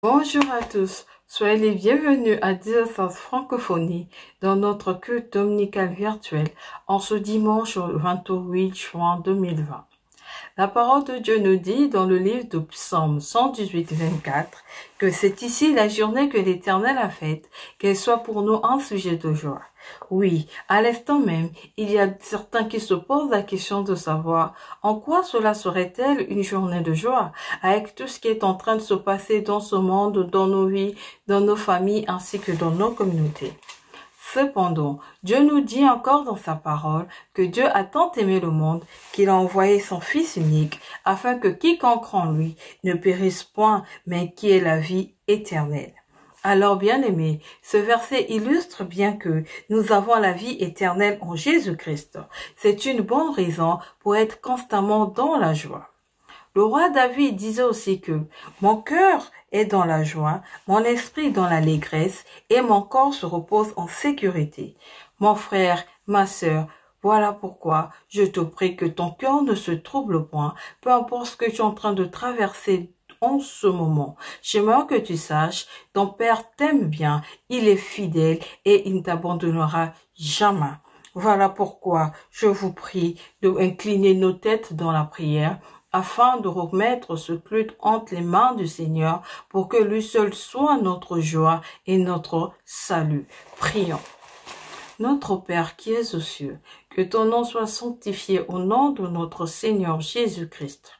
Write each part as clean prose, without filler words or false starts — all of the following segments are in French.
Bonjour à tous, soyez les bienvenus à Diocèse Francophonie dans notre culte dominical virtuel en ce dimanche 28 juin 2020. La parole de Dieu nous dit dans le livre de Psaume 118-24 que c'est ici la journée que l'Éternel a faite, qu'elle soit pour nous un sujet de joie. Oui, à l'instant même, il y a certains qui se posent la question de savoir en quoi cela serait-elle une journée de joie, avec tout ce qui est en train de se passer dans ce monde, dans nos vies, dans nos familles ainsi que dans nos communautés. Cependant, Dieu nous dit encore dans sa parole que Dieu a tant aimé le monde qu'il a envoyé son Fils unique afin que quiconque en lui ne périsse point, mais qui ait la vie éternelle. Alors, bien-aimés, ce verset illustre bien que nous avons la vie éternelle en Jésus-Christ. C'est une bonne raison pour être constamment dans la joie. Le roi David disait aussi que « Mon cœur est dans la joie, mon esprit dans l'allégresse et mon corps se repose en sécurité. Mon frère, ma sœur, voilà pourquoi je te prie que ton cœur ne se trouble point, peu importe ce que tu es en train de traverser en ce moment. J'aimerais que tu saches, ton Père t'aime bien, il est fidèle et il ne t'abandonnera jamais. Voilà pourquoi je vous prie de incliner nos têtes dans la prière, afin de remettre ce culte entre les mains du Seigneur pour que lui seul soit notre joie et notre salut. Prions. Notre Père qui es aux cieux, que ton nom soit sanctifié au nom de notre Seigneur Jésus-Christ.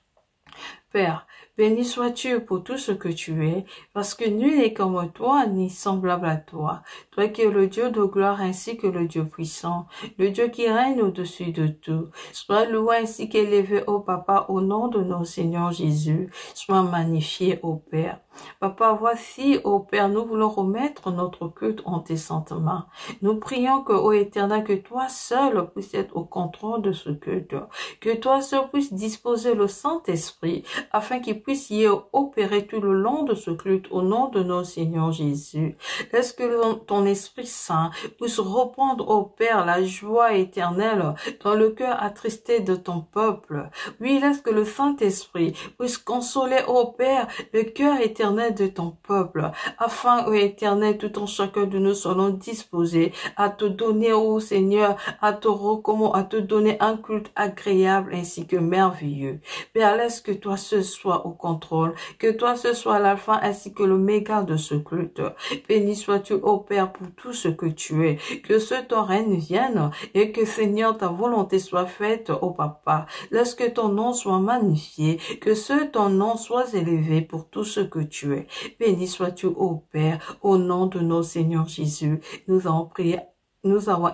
Père, béni sois-tu pour tout ce que tu es, parce que nul n'est comme toi, ni semblable à toi. Toi qui es le Dieu de gloire ainsi que le Dieu puissant, le Dieu qui règne au-dessus de tout. Sois loué ainsi qu'élevé, ô Papa, au nom de notre Seigneur Jésus. Sois magnifié, ô Père. Papa, voici, ô Père, nous voulons remettre notre culte en tes saintes mains. Nous prions que, ô Éternel, que toi seul puisses être au contrôle de ce culte, que toi seul puisses disposer le Saint-Esprit, afin qu'il puisse y opérer tout le long de ce culte au nom de notre Seigneur Jésus. Laisse que ton Esprit Saint puisse reprendre, ô Père, la joie éternelle dans le cœur attristé de ton peuple. Oui, laisse que le Saint-Esprit puisse consoler, ô Père, le cœur éternel de ton peuple, afin, ô Éternel, tout en chacun de nous soyons disposés à te donner, ô Seigneur, à te donner un culte agréable ainsi que merveilleux. Père, laisse que toi ce soit au contrôle, que toi ce soit l'alpha ainsi que l'oméga de ce culte. Béni sois-tu, ô Père, pour tout ce que tu es, que ce ton règne vienne et que, Seigneur, ta volonté soit faite, ô Papa. Laisse que ton nom soit magnifié, que ton nom soit élevé pour tout ce que tu es. Béni sois-tu, ô Père, au nom de notre Seigneur Jésus. Nous avons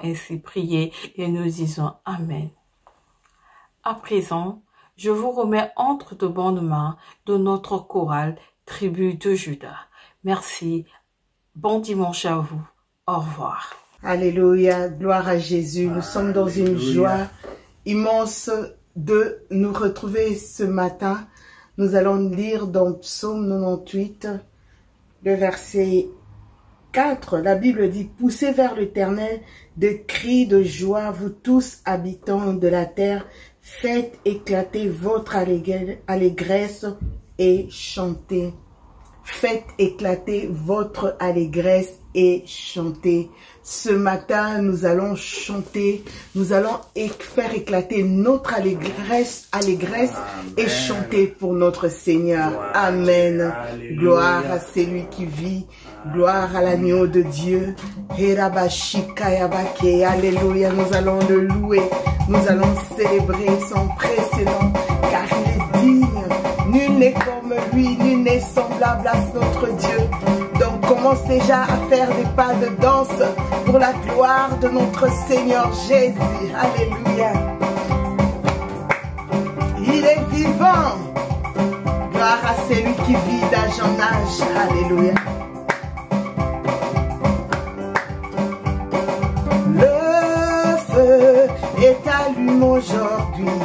ainsi prié et nous disons Amen. À présent, je vous remets entre de bonnes mains de notre chorale Tribu de Juda. Merci. Bon dimanche à vous. Au revoir. Alléluia. Gloire à Jésus. Nous sommes dans une joie immense de nous retrouver ce matin. Nous allons lire dans Psaume 98, le verset 4. La Bible dit « Poussez vers l'Éternel des cris de joie, vous tous habitants de la terre, faites éclater votre allégresse et chantez. » Faites éclater votre allégresse et chantez. Ce matin, nous allons chanter, nous allons faire éclater notre allégresse et chanter pour notre Seigneur. Amen. Alléluia. Gloire à celui qui vit, gloire à l'agneau de Dieu. Alléluia, nous allons le louer, nous allons célébrer son précédent, car il est digne. Nul n'est comme lui, nul n'est semblable à notre Dieu. Donc commence déjà à faire des pas de danse pour la gloire de notre Seigneur Jésus. Alléluia. Il est vivant. Gloire à celui qui vit d'âge en âge. Alléluia. Le feu est allumé aujourd'hui.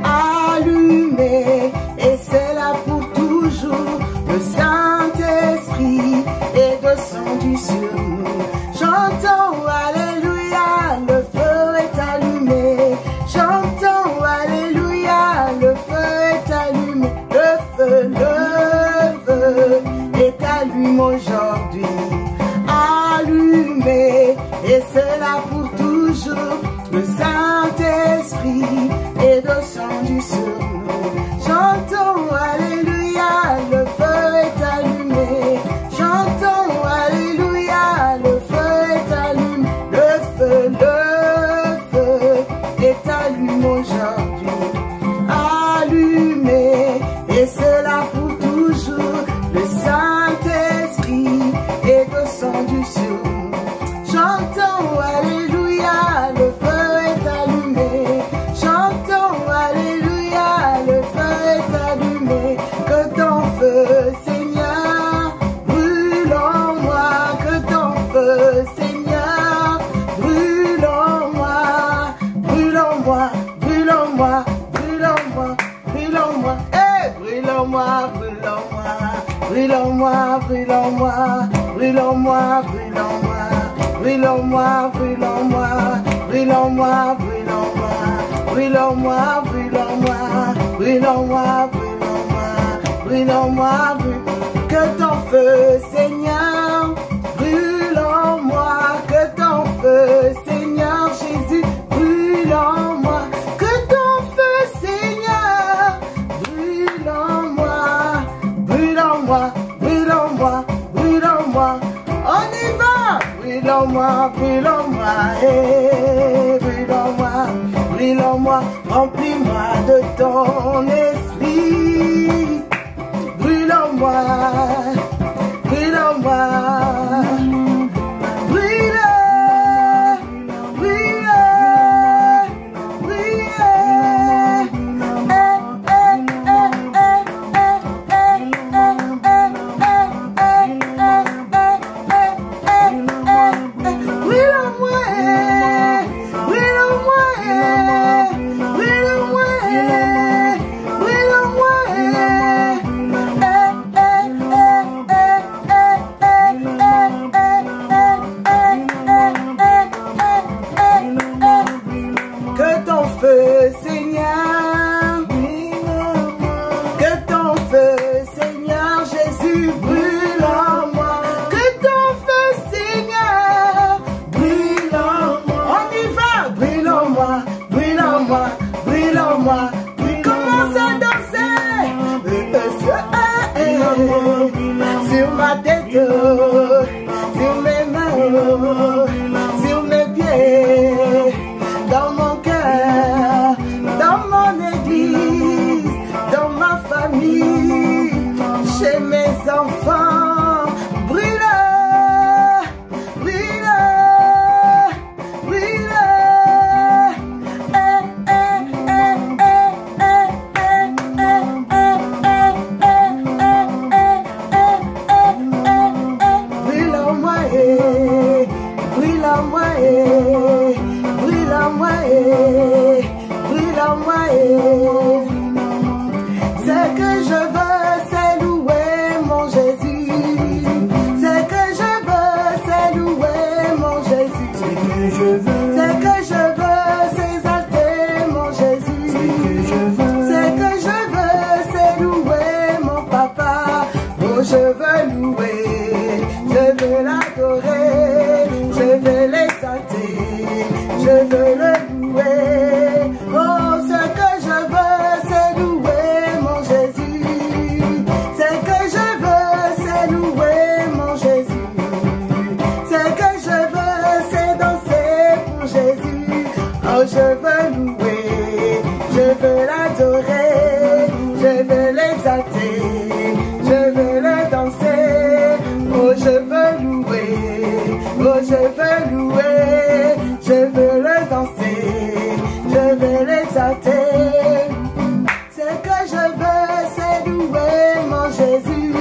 Allumé. Et c'est là pour toujours. Le Saint-Esprit est descendu sur nous. Chantons Alléluia, le feu est allumé. Chantons Alléluia, le feu est allumé. Le feu est allumé. aujourd'hui. Allumé, et cela pour toujours. Le Saint-Esprit est descendu sur nous. Chantons Alléluia, le feu est allumé. Chantons Alléluia, le feu est allumé. Le feu est allumé aujourd'hui. Allumé, et cela pour toujours. Le Saint-Esprit est descendu sur nous. Chantons Alléluia, le feu est allumé. Chantons Alléluia, le feu est allumé. Que ton feu, Seigneur, brûle en moi. Que ton feu, Seigneur, brûle en moi. Brûle en moi, brûle en moi, brûle en moi, brûle en moi. Eh, brûle en moi, brûle en moi. Brûle en moi, brûle en moi, brûle en moi, brûle en moi. Brûle en moi, brûle en moi, brûle en moi, brûle en moi, brûle en moi, brûle en moi, brûle en moi, brûle en moi, que ton feu, Seigneur, brûle en moi, que ton feu, Seigneur Jésus, brûle en moi, que ton feu, Seigneur, brûle en moi, brûle en moi, brûle en moi, brûle en moi, on y va! Brûle en moi, brûle en moi, eh, brûle en moi, remplis-moi de ton esprit. Brûle en moi, brûle en moi, brûle, brûle, brûle, sur ma tête, sur mes mains, sur mes pieds, dans mon cœur, dans mon église, dans ma famille, chez mes enfants. Brûle, brûle, brûle. Ce que je veux, c'est louer mon Jésus. Ce que je veux, c'est louer mon Jésus. Ce que je veux, c'est exalter mon Jésus. Ce que je veux, c'est louer mon papa. Oh, je veux louer, je veux l'adorer, je veux l'exalter, je veux le louer. Oh, ce que je veux, c'est louer mon Jésus. Ce que je veux, c'est louer mon Jésus. Ce que je veux, c'est danser pour Jésus. Oh, je veux louer, je veux l'adorer, je veux l'exalter, je veux le danser. Oh, je veux louer, oh, je veux louer, je veux le danser, je veux l'exalter. Ce que je veux, c'est louer mon Jésus.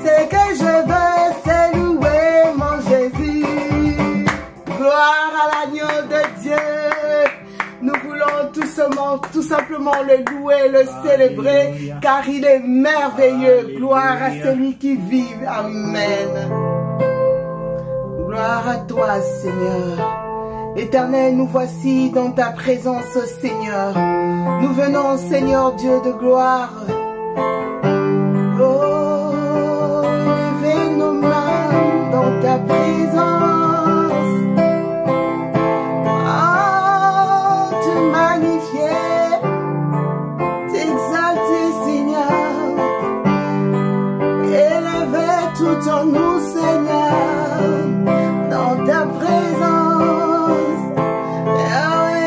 Ce que je veux, c'est louer mon Jésus. Gloire à l'agneau de Dieu. Nous voulons tout simplement le louer, le célébrer, car il est merveilleux. Gloire à celui qui vit. Amen. Gloire à toi, Seigneur. Éternel, nous voici dans ta présence, Seigneur. Nous venons, Seigneur Dieu de gloire. Oh, nous venons. exaltons-nous, Seigneur, dans ta présence. Yahweh,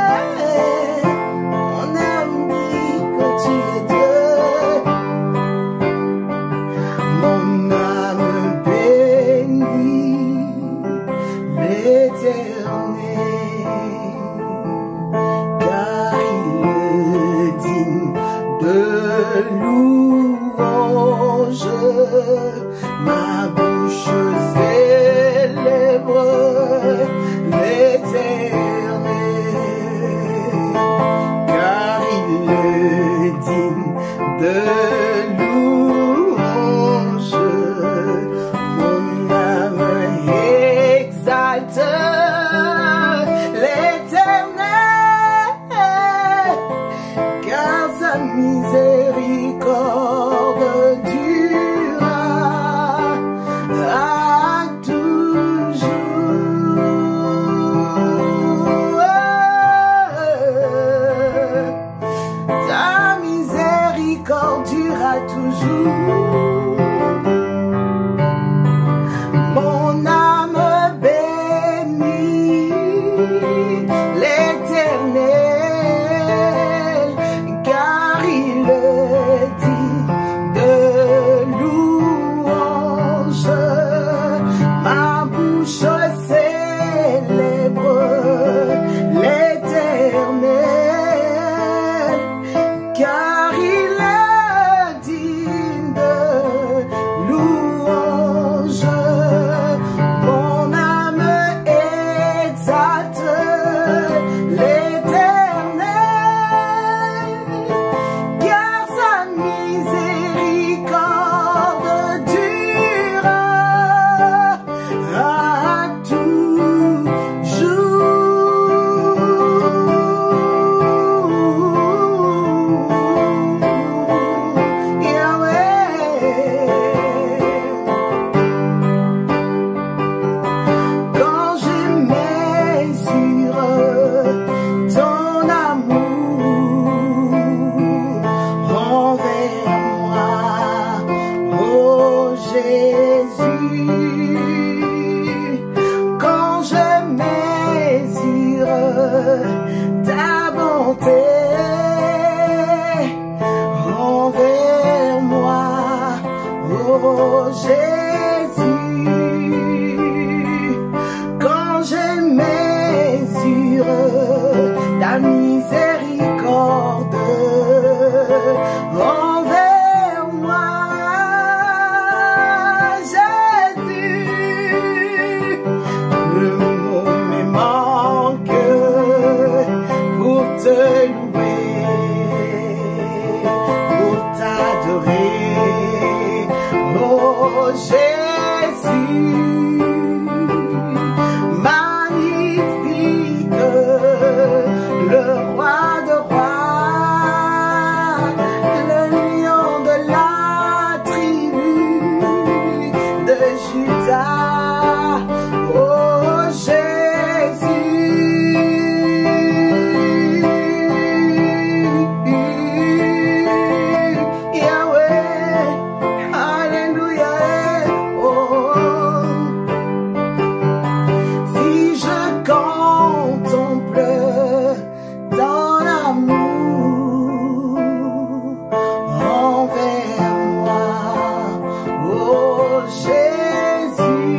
Yahweh, mon âme dit que tu es Dieu. Mon âme bénit l'Éternel, car il est digne de louange. Ma bouche célèbre l'Éternel, car il est digne de louange. Mon âme exalte l'Éternel, car sa miséricorde durera à toujours. Ta miséricorde durera toujours. Mon âme bénit l'Éternel, car il est digne de louange. Ma bouche célèbre l'Éternel, car il est digne de louange. Mon âme exalte l'Éternel, car sa miséricorde durera à toujours. Yahweh, quand je mesure ton amour envers moi, oh Jésus, quand je mesure ta bonté envers moi, oh Jésus, quand je mesure ta miséricorde envers moi, Jésus, le mot me manque pour te louer, pour t'adorer, oh Jésus, magnifique, le roi de rois, le lion de la tribu de Juda, oh Jésus, Yahweh, alléluia, oh. Si je contemple ton amour envers moi, oh Jésus,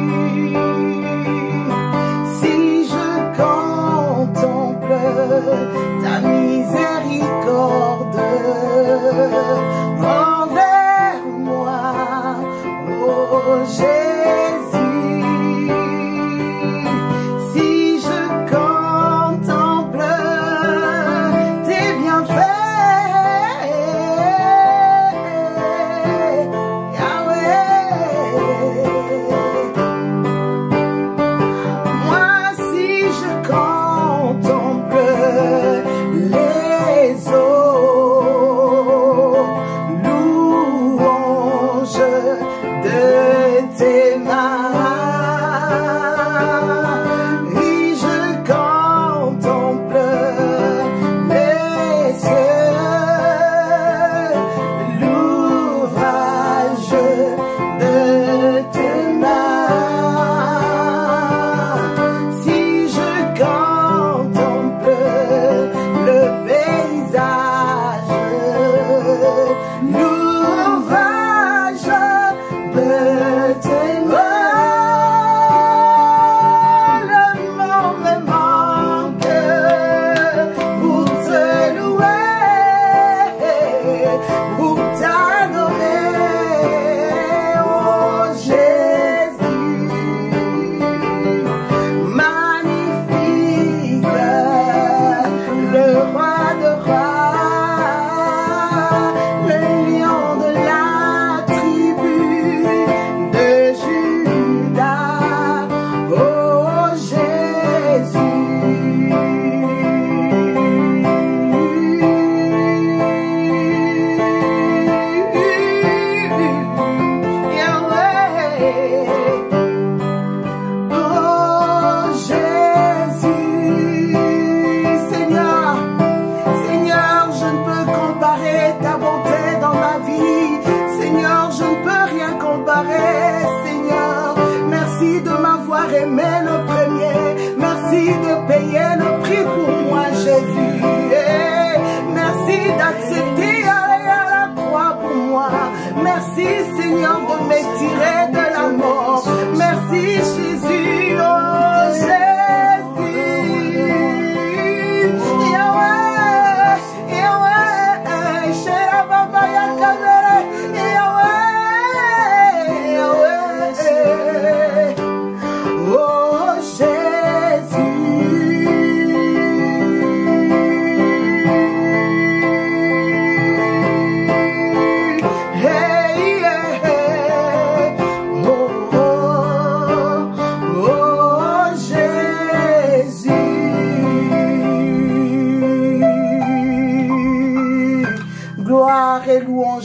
si je contemple ta miséricorde envers moi, oh Jésus, si je contemple tes bienfaits, Yahweh, moi si je contemple les eaux louanges de tes peux t'aimer.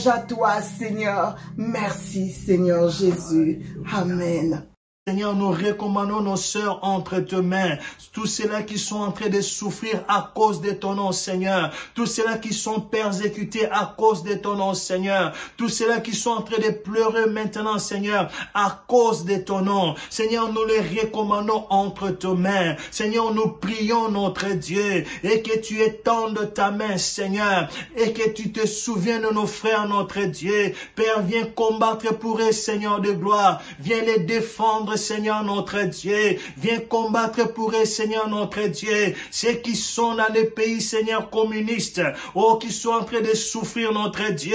À toi, Seigneur. Merci, Seigneur Jésus. Amen. Seigneur, nous recommandons nos sœurs entre tes mains. Tous ceux-là qui sont en train de souffrir à cause de ton nom, Seigneur. Tous ceux-là qui sont persécutés à cause de ton nom, Seigneur. Tous ceux-là qui sont en train de pleurer maintenant, Seigneur, à cause de ton nom. Seigneur, nous les recommandons entre tes mains. Seigneur, nous prions notre Dieu et que tu étendes ta main, Seigneur, et que tu te souviennes de nos frères, notre Dieu. Père, viens combattre pour eux, Seigneur de gloire. Viens les défendre, Seigneur notre Dieu. Viens combattre pour eux, Seigneur notre Dieu. Ceux qui sont dans les pays, Seigneur, communistes, oh, qui sont en train de souffrir, notre Dieu.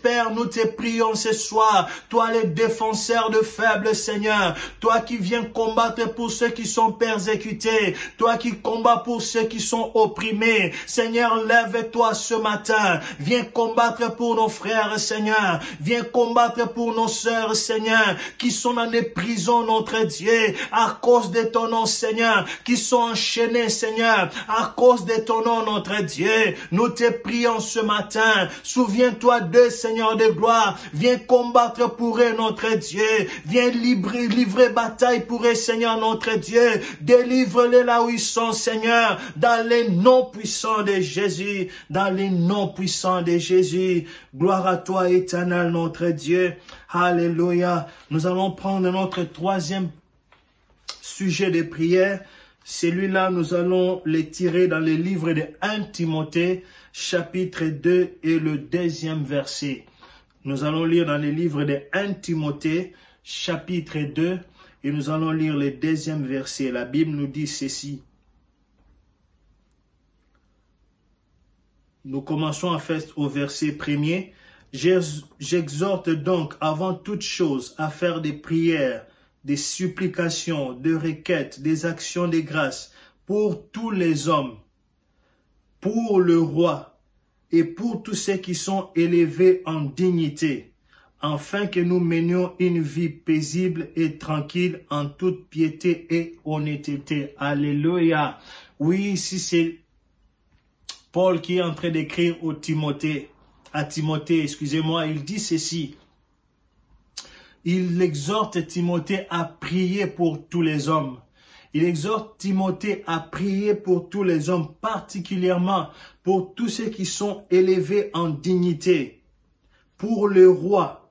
Père, nous te prions ce soir. Toi, le défenseur de faibles, Seigneur. Toi qui viens combattre pour ceux qui sont persécutés. Toi qui combats pour ceux qui sont opprimés. Seigneur, lève-toi ce matin. Viens combattre pour nos frères, Seigneur. Viens combattre pour nos sœurs, Seigneur, qui sont dans les prisons, notre Dieu, à cause de ton nom, Seigneur, qui sont enchaînés, Seigneur, à cause de ton nom, notre Dieu. Nous te prions ce matin. Souviens-toi d'eux, Seigneur de gloire. Viens combattre pour eux, notre Dieu. Viens livrer bataille pour eux, Seigneur, notre Dieu. Délivre-les là où ils sont, Seigneur, dans les noms puissants de Jésus. Dans les noms puissants de Jésus. Gloire à toi, éternel, notre Dieu. Alléluia. Nous allons prendre notre troisième sujet de prière. Celui-là, nous allons le tirer dans le livre de 1 Timothée, chapitre 2 et le 2e verset. Nous allons lire dans le livre de 1 Timothée, chapitre 2, et nous allons lire le 2e verset. La Bible nous dit ceci. Nous commençons en fait au verset 1er. J'exhorte donc avant toute chose à faire des prières, des supplications, des requêtes, des actions de grâce pour tous les hommes, pour le roi et pour tous ceux qui sont élevés en dignité, afin que nous menions une vie paisible et tranquille en toute piété et honnêteté. Alléluia. Oui, ici c'est Paul qui est en train d'écrire à Timothée, excusez-moi, il dit ceci. Il exhorte Timothée à prier pour tous les hommes. Il exhorte Timothée à prier pour tous les hommes, particulièrement pour tous ceux qui sont élevés en dignité, pour le roi.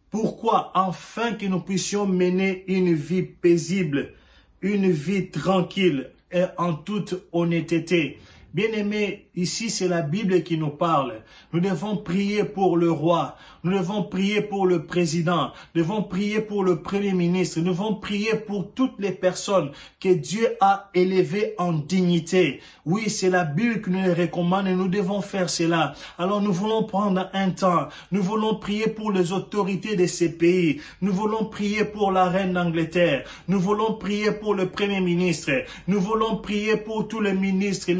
Pourquoi? Afin que nous puissions mener une vie paisible, une vie tranquille et en toute honnêteté. Bien-aimés, ici c'est la Bible qui nous parle. Nous devons prier pour le roi. Nous devons prier pour le président. Nous devons prier pour le premier ministre. Nous devons prier pour toutes les personnes que Dieu a élevées en dignité. Oui, c'est la Bible qui nous les recommande et nous devons faire cela. Alors nous voulons prendre un temps. Nous voulons prier pour les autorités de ces pays. Nous voulons prier pour la reine d'Angleterre. Nous voulons prier pour le premier ministre. Nous voulons prier pour tous les ministres,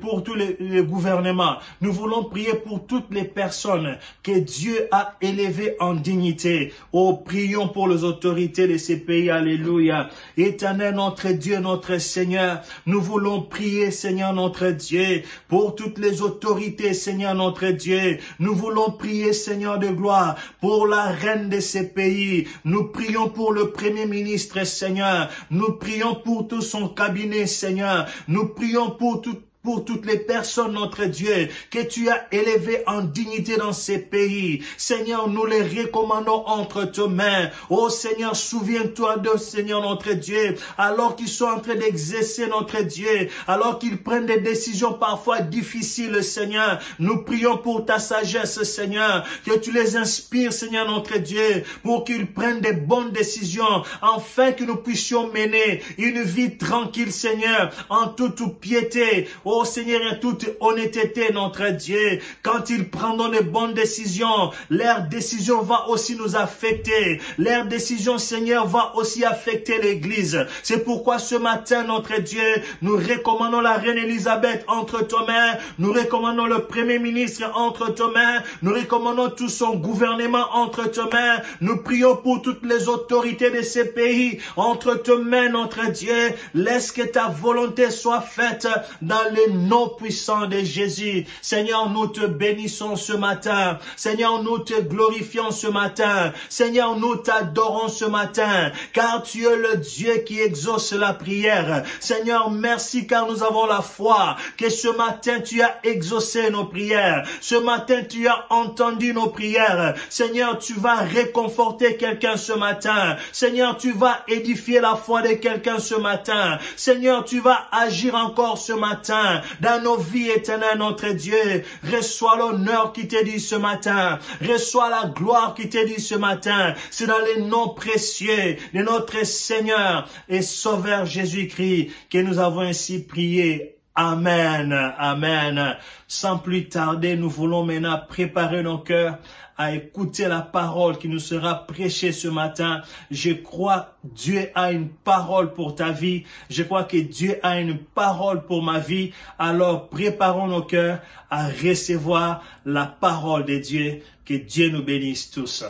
pour tous les gouvernements. Nous voulons prier pour toutes les personnes que Dieu a élevées en dignité. Oh, prions pour les autorités de ces pays. Alléluia. Éternel, notre Dieu, notre Seigneur, nous voulons prier, Seigneur, notre Dieu, pour toutes les autorités, Seigneur, notre Dieu. Nous voulons prier, Seigneur de gloire, pour la reine de ces pays. Nous prions pour le premier ministre, Seigneur. Nous prions pour tout son cabinet, Seigneur. Nous prions pour toutes les personnes, notre Dieu, que tu as élevées en dignité dans ces pays. Seigneur, nous les recommandons entre tes mains. Oh Seigneur, souviens-toi de Seigneur, notre Dieu, alors qu'ils sont en train d'exercer, notre Dieu, alors qu'ils prennent des décisions parfois difficiles, Seigneur. Nous prions pour ta sagesse, Seigneur, que tu les inspires, Seigneur, notre Dieu, pour qu'ils prennent des bonnes décisions, afin que nous puissions mener une vie tranquille, Seigneur, en toute piété. Oh Seigneur, et toute honnêteté, notre Dieu, quand ils prendront de bonnes décisions, leur décision va aussi nous affecter. Leur décision, Seigneur, va aussi affecter l'Église. C'est pourquoi ce matin, notre Dieu, nous recommandons la reine Élisabeth entre tes mains. Nous recommandons le premier ministre entre tes mains. Nous recommandons tout son gouvernement entre tes mains. Nous prions pour toutes les autorités de ces pays entre tes mains, notre Dieu. Laisse que ta volonté soit faite dans le nom puissant de Jésus. Seigneur, nous te bénissons ce matin. Seigneur, nous te glorifions ce matin. Seigneur, nous t'adorons ce matin, car tu es le Dieu qui exauce la prière. Seigneur, merci car nous avons la foi que ce matin tu as exaucé nos prières. Ce matin tu as entendu nos prières. Seigneur, tu vas réconforter quelqu'un ce matin. Seigneur, tu vas édifier la foi de quelqu'un ce matin. Seigneur, tu vas agir encore ce matin dans nos vies, éternelles, notre Dieu. Reçois l'honneur qui t'est dit ce matin. Reçois la gloire qui t'est dit ce matin. C'est dans les noms précieux de notre Seigneur et Sauveur Jésus-Christ que nous avons ainsi prié. Amen. Amen. Sans plus tarder, nous voulons maintenant préparer nos cœurs à écouter la parole qui nous sera prêchée ce matin. Je crois que Dieu a une parole pour ta vie. Je crois que Dieu a une parole pour ma vie. Alors préparons nos cœurs à recevoir la parole de Dieu. Que Dieu nous bénisse tous.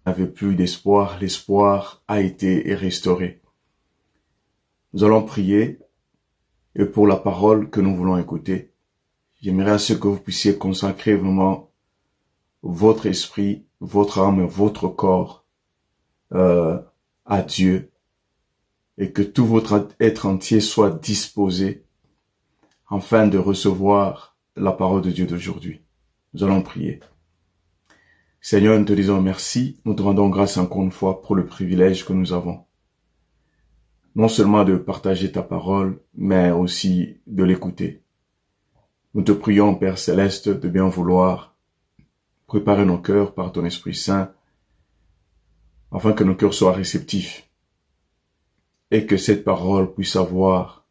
On n'avait plus d'espoir. L'espoir a été restauré. Nous allons prier et pour la parole que nous voulons écouter. J'aimerais à ce que vous puissiez consacrer vraiment votre esprit, votre âme et votre corps à Dieu et que tout votre être entier soit disposé afin de recevoir la parole de Dieu d'aujourd'hui. Nous allons prier. Seigneur, nous te disons merci, nous te rendons grâce encore une fois pour le privilège que nous avons. Non seulement de partager ta parole, mais aussi de l'écouter. Nous te prions, Père Céleste, de bien vouloir préparer nos cœurs par ton Esprit Saint, afin que nos cœurs soient réceptifs et que cette parole puisse avoir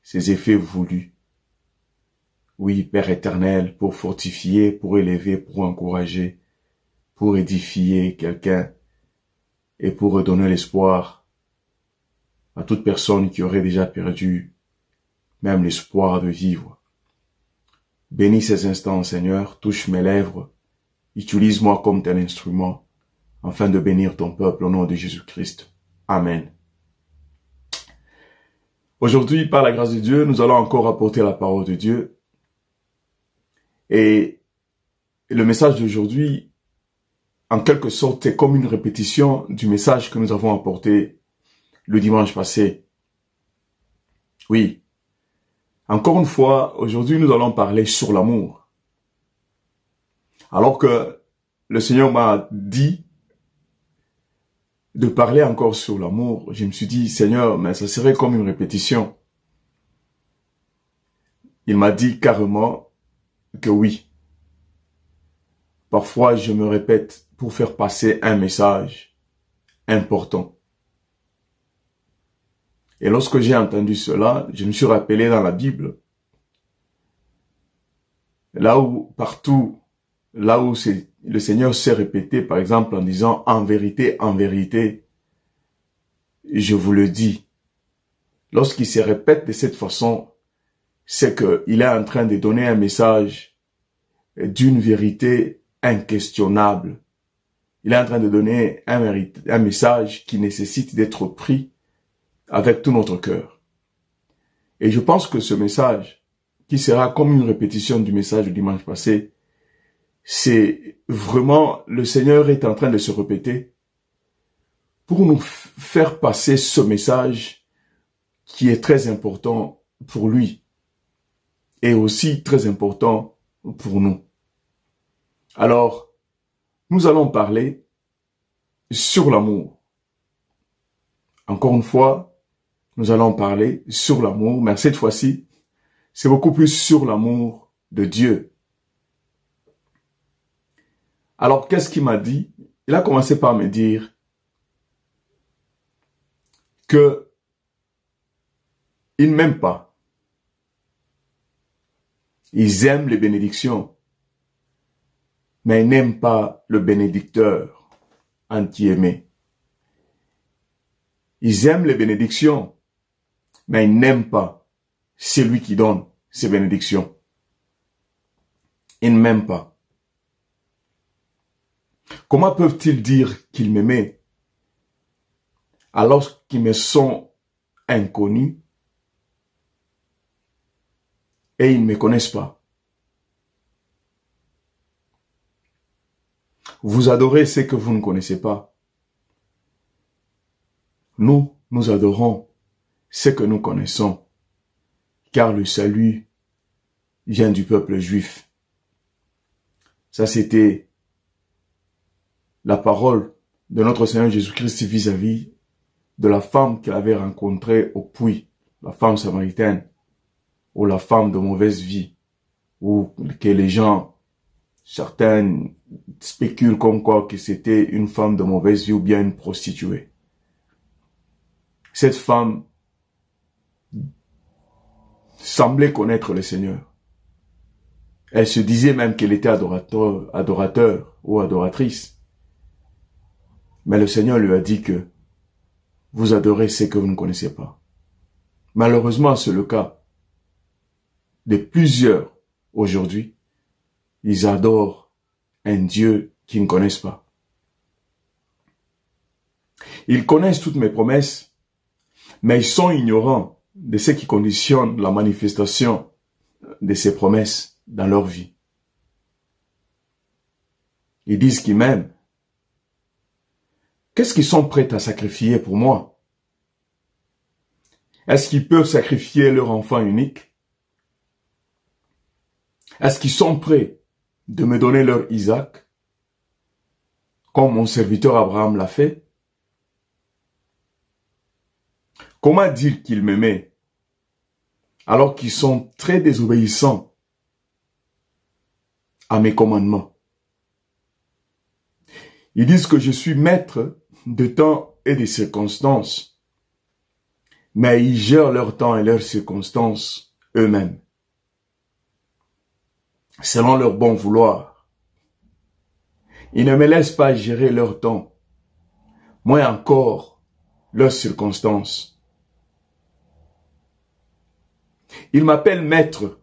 ses effets voulus. Oui, Père éternel, pour fortifier, pour élever, pour encourager, pour édifier quelqu'un et pour redonner l'espoir à toute personne qui aurait déjà perdu même l'espoir de vivre. Bénis ces instants, Seigneur, touche mes lèvres, utilise-moi comme ton instrument, afin de bénir ton peuple au nom de Jésus-Christ. Amen. Aujourd'hui, par la grâce de Dieu, nous allons encore apporter la parole de Dieu. Et le message d'aujourd'hui, en quelque sorte, est comme une répétition du message que nous avons apporté le dimanche passé. Oui. Encore une fois, aujourd'hui, nous allons parler sur l'amour. Alors que le Seigneur m'a dit de parler encore sur l'amour, je me suis dit, Seigneur, mais ça serait comme une répétition. il m'a dit carrément que oui. Parfois, je me répète pour faire passer un message important. Et lorsque j'ai entendu cela, je me suis rappelé dans la Bible, partout, là où le Seigneur s'est répété, par exemple, en disant en vérité, je vous le dis. Lorsqu'il se répète de cette façon, c'est qu'il est en train de donner un message d'une vérité inquestionnable. Il est en train de donner un message qui nécessite d'être pris avec tout notre cœur. Et je pense que ce message, qui sera comme une répétition du message du dimanche passé, c'est vraiment, le Seigneur est en train de se répéter pour nous faire passer ce message qui est très important pour lui et aussi très important pour nous. Alors, nous allons parler sur l'amour. Encore une fois, nous allons parler sur l'amour, mais cette fois-ci, c'est beaucoup plus sur l'amour de Dieu. Alors, qu'est-ce qu'il m'a dit? Il a commencé par me dire que il m'aime pas. Ils aiment les bénédictions, mais ils n'aiment pas le bénédicteur anti-aimé. Ils aiment les bénédictions, mais ils n'aiment pas celui qui donne ces bénédictions. Ils ne m'aiment pas. Comment peuvent-ils dire qu'ils m'aimaient alors qu'ils me sont inconnus et ils ne me connaissent pas? Vous adorez ce que vous ne connaissez pas. Nous adorons ce que nous connaissons, car le salut vient du peuple juif. Ça, c'était la parole de notre Seigneur Jésus-Christ vis-à-vis de la femme qu'il avait rencontrée au puits, la femme samaritaine, ou la femme de mauvaise vie, ou que les gens, certains spéculent comme quoi que c'était une femme de mauvaise vie ou bien une prostituée. Cette femme semblait connaître le Seigneur. Elle se disait même qu'elle était adorateur ou adoratrice. Mais le Seigneur lui a dit que vous adorez ce que vous ne connaissez pas. Malheureusement, c'est le cas de plusieurs aujourd'hui. Ils adorent un Dieu qu'ils ne connaissent pas. Ils connaissent toutes mes promesses, mais ils sont ignorants de ce qui conditionne la manifestation de ces promesses dans leur vie. Ils disent qu'ils m'aiment. Qu'est-ce qu'ils sont prêts à sacrifier pour moi? Est-ce qu'ils peuvent sacrifier leur enfant unique? Est-ce qu'ils sont prêts de me donner leur Isaac, comme mon serviteur Abraham l'a fait? Comment dire qu'ils m'aimaient alors qu'ils sont très désobéissants à mes commandements? Ils disent que je suis maître de temps et de circonstances, mais ils gèrent leur temps et leurs circonstances eux-mêmes, selon leur bon vouloir. Ils ne me laissent pas gérer leur temps, moins encore leurs circonstances. Ils m'appellent maître,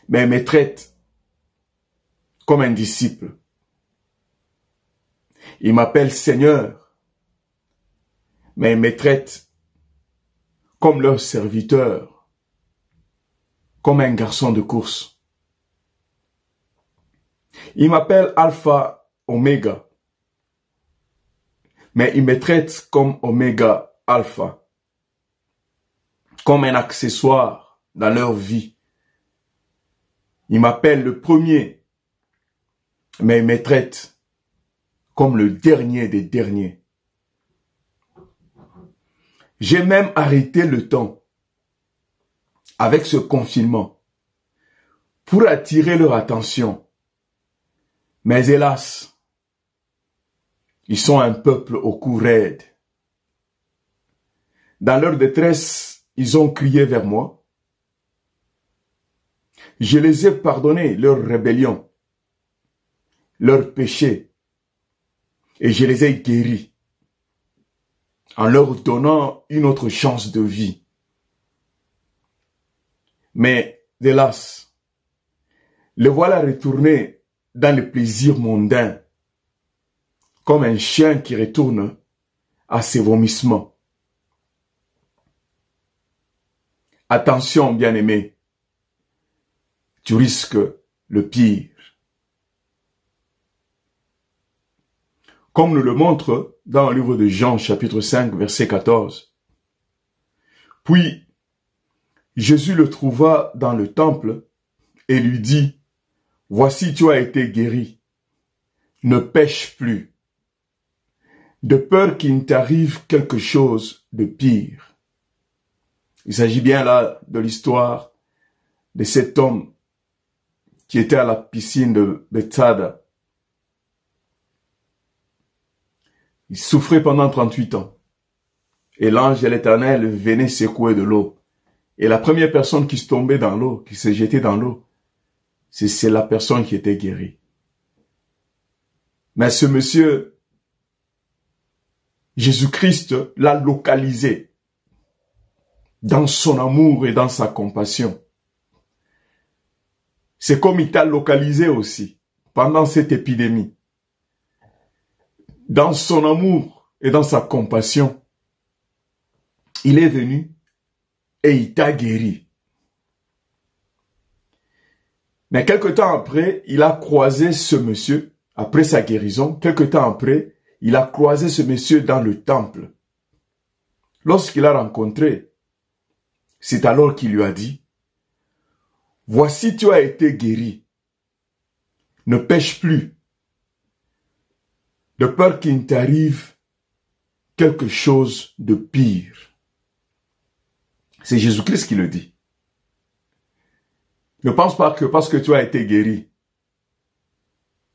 mais ils me traitent comme un disciple. Ils m'appellent Seigneur, mais ils me traitent comme leur serviteur, comme un garçon de course. Ils m'appellent Alpha, Oméga, mais ils me traitent comme Oméga, Alpha, comme un accessoire dans leur vie. Ils m'appellent le premier, mais ils me traitent comme le dernier des derniers. J'ai même arrêté le temps avec ce confinement pour attirer leur attention. Mais hélas, ils sont un peuple au cou raide. Dans leur détresse, ils ont crié vers moi. Je les ai pardonné leur rébellion, leurs péchés, et je les ai guéris en leur donnant une autre chance de vie. Mais, hélas, le voilà retourné dans le plaisir mondain, comme un chien qui retourne à ses vomissements. Attention, bien-aimé, tu risques le pire. Comme nous le montre dans le livre de Jean, chapitre 5, verset 14. Puis, Jésus le trouva dans le temple et lui dit, « Voici, tu as été guéri. Ne pêche plus, de peur qu'il ne t'arrive quelque chose de pire. » Il s'agit bien là de l'histoire de cet homme qui était à la piscine de Bethsaida. Il souffrait pendant 38 ans. Et l'ange de l'Éternel venait secouer de l'eau. Et la première personne qui se tombait dans l'eau, qui se jetait dans l'eau, c'est la personne qui était guérie. Mais ce monsieur, Jésus-Christ l'a localisé dans son amour et dans sa compassion. C'est comme il t'a localisé aussi pendant cette épidémie. Dans son amour et dans sa compassion, il est venu et il t'a guéri. Mais quelque temps après, il a croisé ce monsieur, après sa guérison, quelque temps après, il a croisé ce monsieur dans le temple. Lorsqu'il l'a rencontré, c'est alors qu'il lui a dit, « Voici, tu as été guéri. Ne pêche plus, de peur qu'il ne t'arrive quelque chose de pire. » C'est Jésus-Christ qui le dit. Ne pense pas que parce que tu as été guéri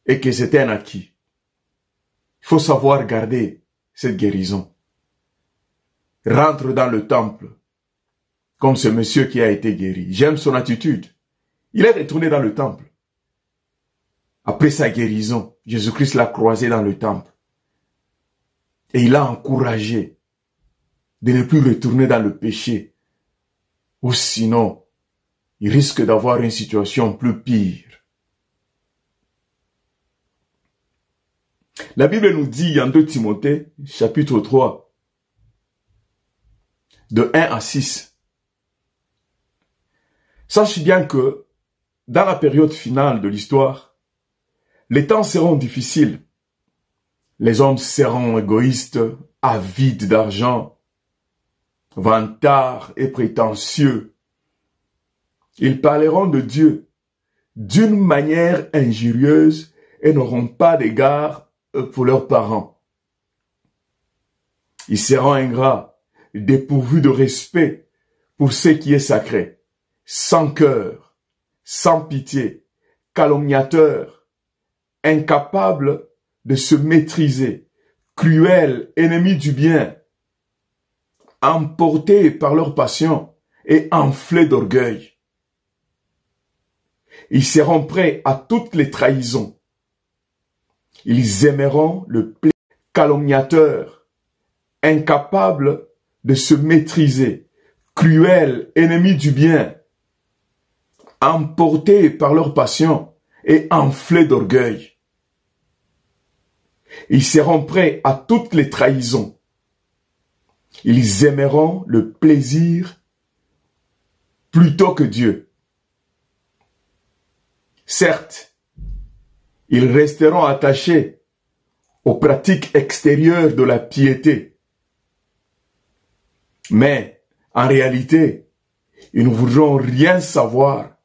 et que c'était un acquis. Il faut savoir garder cette guérison. Rentre dans le temple, comme ce monsieur qui a été guéri. J'aime son attitude. Il est retourné dans le temple. Après sa guérison, Jésus-Christ l'a croisé dans le temple. Et il l'a encouragé de ne plus retourner dans le péché. Ou sinon, il risque d'avoir une situation plus pire. La Bible nous dit en 2 Timothée, chapitre 3, de 1 à 6. Sache bien que, dans la période finale de l'histoire, les temps seront difficiles. Les hommes seront égoïstes, avides d'argent, vantards et prétentieux. Ils parleront de Dieu d'une manière injurieuse et n'auront pas d'égard pour leurs parents. Ils seront ingrats, dépourvus de respect pour ce qui est sacré, sans cœur, sans pitié, calomniateurs, incapables de se maîtriser, cruels, ennemis du bien, emportés par leur passion et enflés d'orgueil. Ils seront prêts à toutes les trahisons. Ils aimeront le plaisir, calomniateurs, incapables de se maîtriser, cruels, ennemis du bien, emportés par leur passion et enflés d'orgueil. Ils seront prêts à toutes les trahisons. Ils aimeront le plaisir plutôt que Dieu. Certes, ils resteront attachés aux pratiques extérieures de la piété. Mais, en réalité, ils ne voudront rien savoir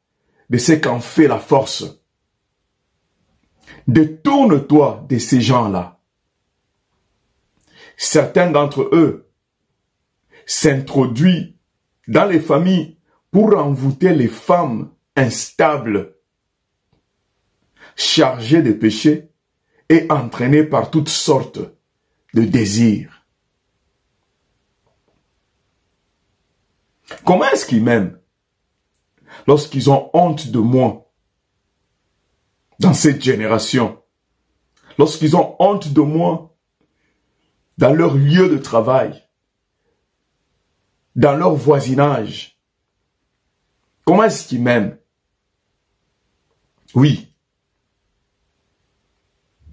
de ce qu'en fait la force. Détourne-toi de ces gens-là. Certains d'entre eux s'introduisent dans les familles pour envoûter les femmes instables, chargées de péchés et entraînées par toutes sortes de désirs. Comment est-ce qu'ils m'aiment lorsqu'ils ont honte de moi dans cette génération? Lorsqu'ils ont honte de moi dans leur lieu de travail, dans leur voisinage? Comment est-ce qu'ils m'aiment? Oui.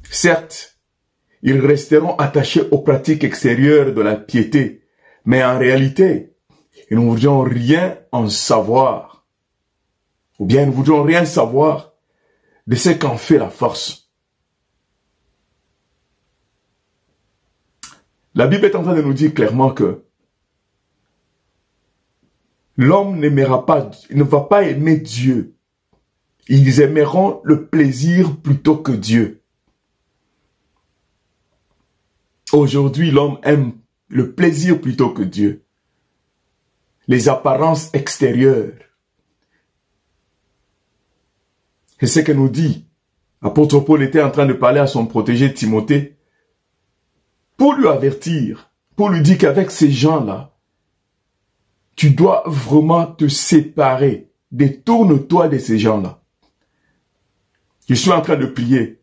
Certes, ils resteront attachés aux pratiques extérieures de la piété, mais en réalité, ils ne voudront rien en savoir. Ou bien ils ne voudront rien savoir de ce qu'en fait la force. La Bible est en train de nous dire clairement que l'homme n'aimera pas, il ne va pas aimer Dieu. Ils aimeront le plaisir plutôt que Dieu. Aujourd'hui, l'homme aime le plaisir plutôt que Dieu. Les apparences extérieures. C'est ce que nous dit. L'apôtre Paul était en train de parler à son protégé Timothée pour lui avertir, pour lui dire qu'avec ces gens-là, tu dois vraiment te séparer. Détourne-toi de ces gens-là. Je suis en train de prier,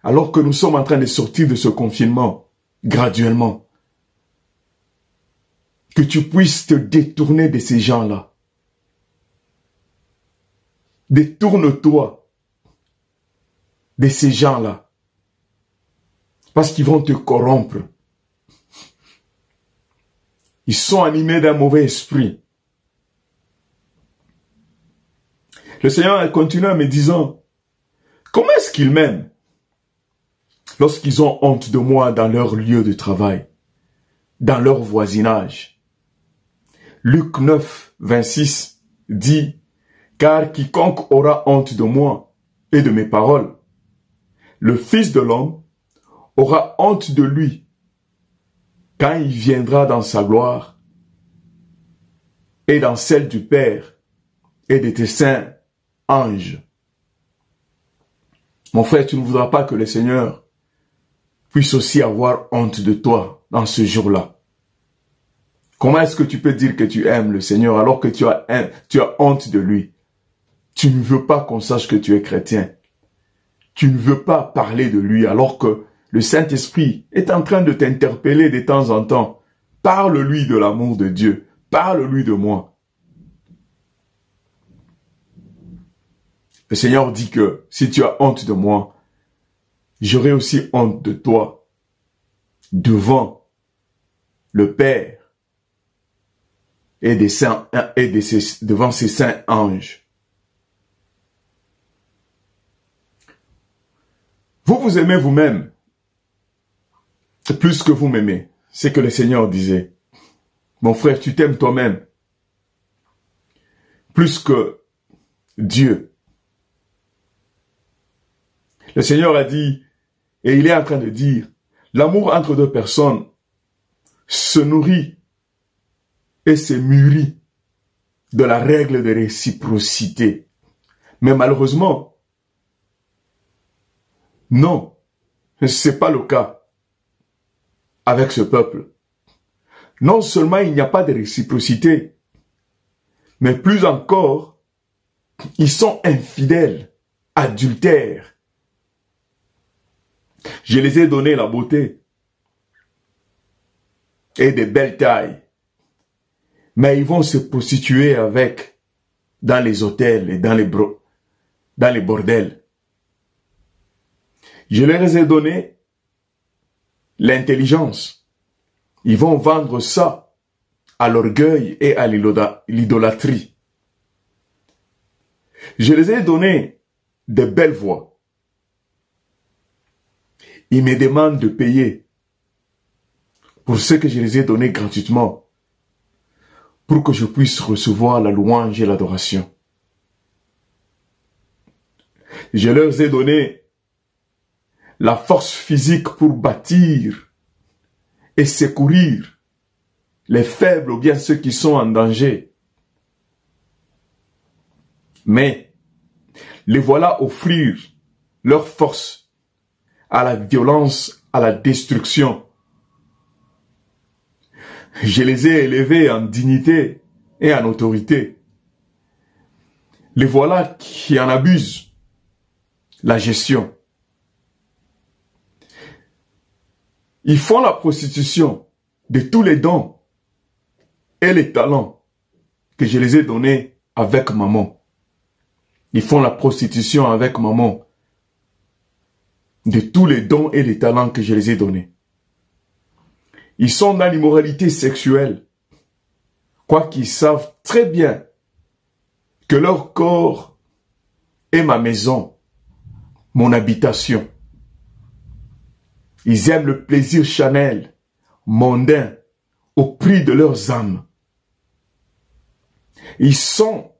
alors que nous sommes en train de sortir de ce confinement, graduellement. Que tu puisses te détourner de ces gens-là. Détourne-toi de ces gens-là. Parce qu'ils vont te corrompre. Ils sont animés d'un mauvais esprit. Le Seigneur continue en me disant, comment est-ce qu'ils m'aiment lorsqu'ils ont honte de moi dans leur lieu de travail, dans leur voisinage? Luc 9, 26 dit, car quiconque aura honte de moi et de mes paroles, le Fils de l'homme aura honte de lui quand il viendra dans sa gloire et dans celle du Père et de tes saints anges. Mon frère, tu ne voudras pas que le Seigneur puisse aussi avoir honte de toi dans ce jour-là. Comment est-ce que tu peux dire que tu aimes le Seigneur alors que tu as honte de lui? Tu ne veux pas qu'on sache que tu es chrétien. Tu ne veux pas parler de lui alors que le Saint-Esprit est en train de t'interpeller de temps en temps. Parle-lui de l'amour de Dieu. Parle-lui de moi. Le Seigneur dit que si tu as honte de moi, j'aurai aussi honte de toi devant le Père et devant ses saints anges. Vous vous aimez vous-même plus que vous m'aimez. C'est que le Seigneur disait. Mon frère, tu t'aimes toi-même plus que Dieu. Le Seigneur a dit, et il est en train de dire, l'amour entre deux personnes se nourrit et se mûrit de la règle de réciprocité. Mais malheureusement, non, ce n'est pas le cas avec ce peuple. Non seulement il n'y a pas de réciprocité, mais plus encore, ils sont infidèles, adultères. Je les ai donné la beauté et des belles tailles, mais ils vont se prostituer avec dans les hôtels et dans les bordels. Je leur ai donné l'intelligence. Ils vont vendre ça à l'orgueil et à l'idolâtrie. Je les ai donné de belles voies. Ils me demandent de payer pour ce que je les ai donnés gratuitement, pour que je puisse recevoir la louange et l'adoration. Je leur ai donné la force physique pour bâtir et secourir les faibles ou bien ceux qui sont en danger. Mais les voilà offrir leur force à la violence, à la destruction. Je les ai élevés en dignité et en autorité. Les voilà qui en abusent la gestion. Ils font la prostitution de tous les dons et les talents que je les ai donnés avec maman. Ils font la prostitution avec maman de tous les dons et les talents que je les ai donnés. Ils sont dans l'immoralité sexuelle, quoiqu'ils savent très bien que leur corps est ma maison, mon habitation. Ils aiment le plaisir charnel, mondain, au prix de leurs âmes. Ils sont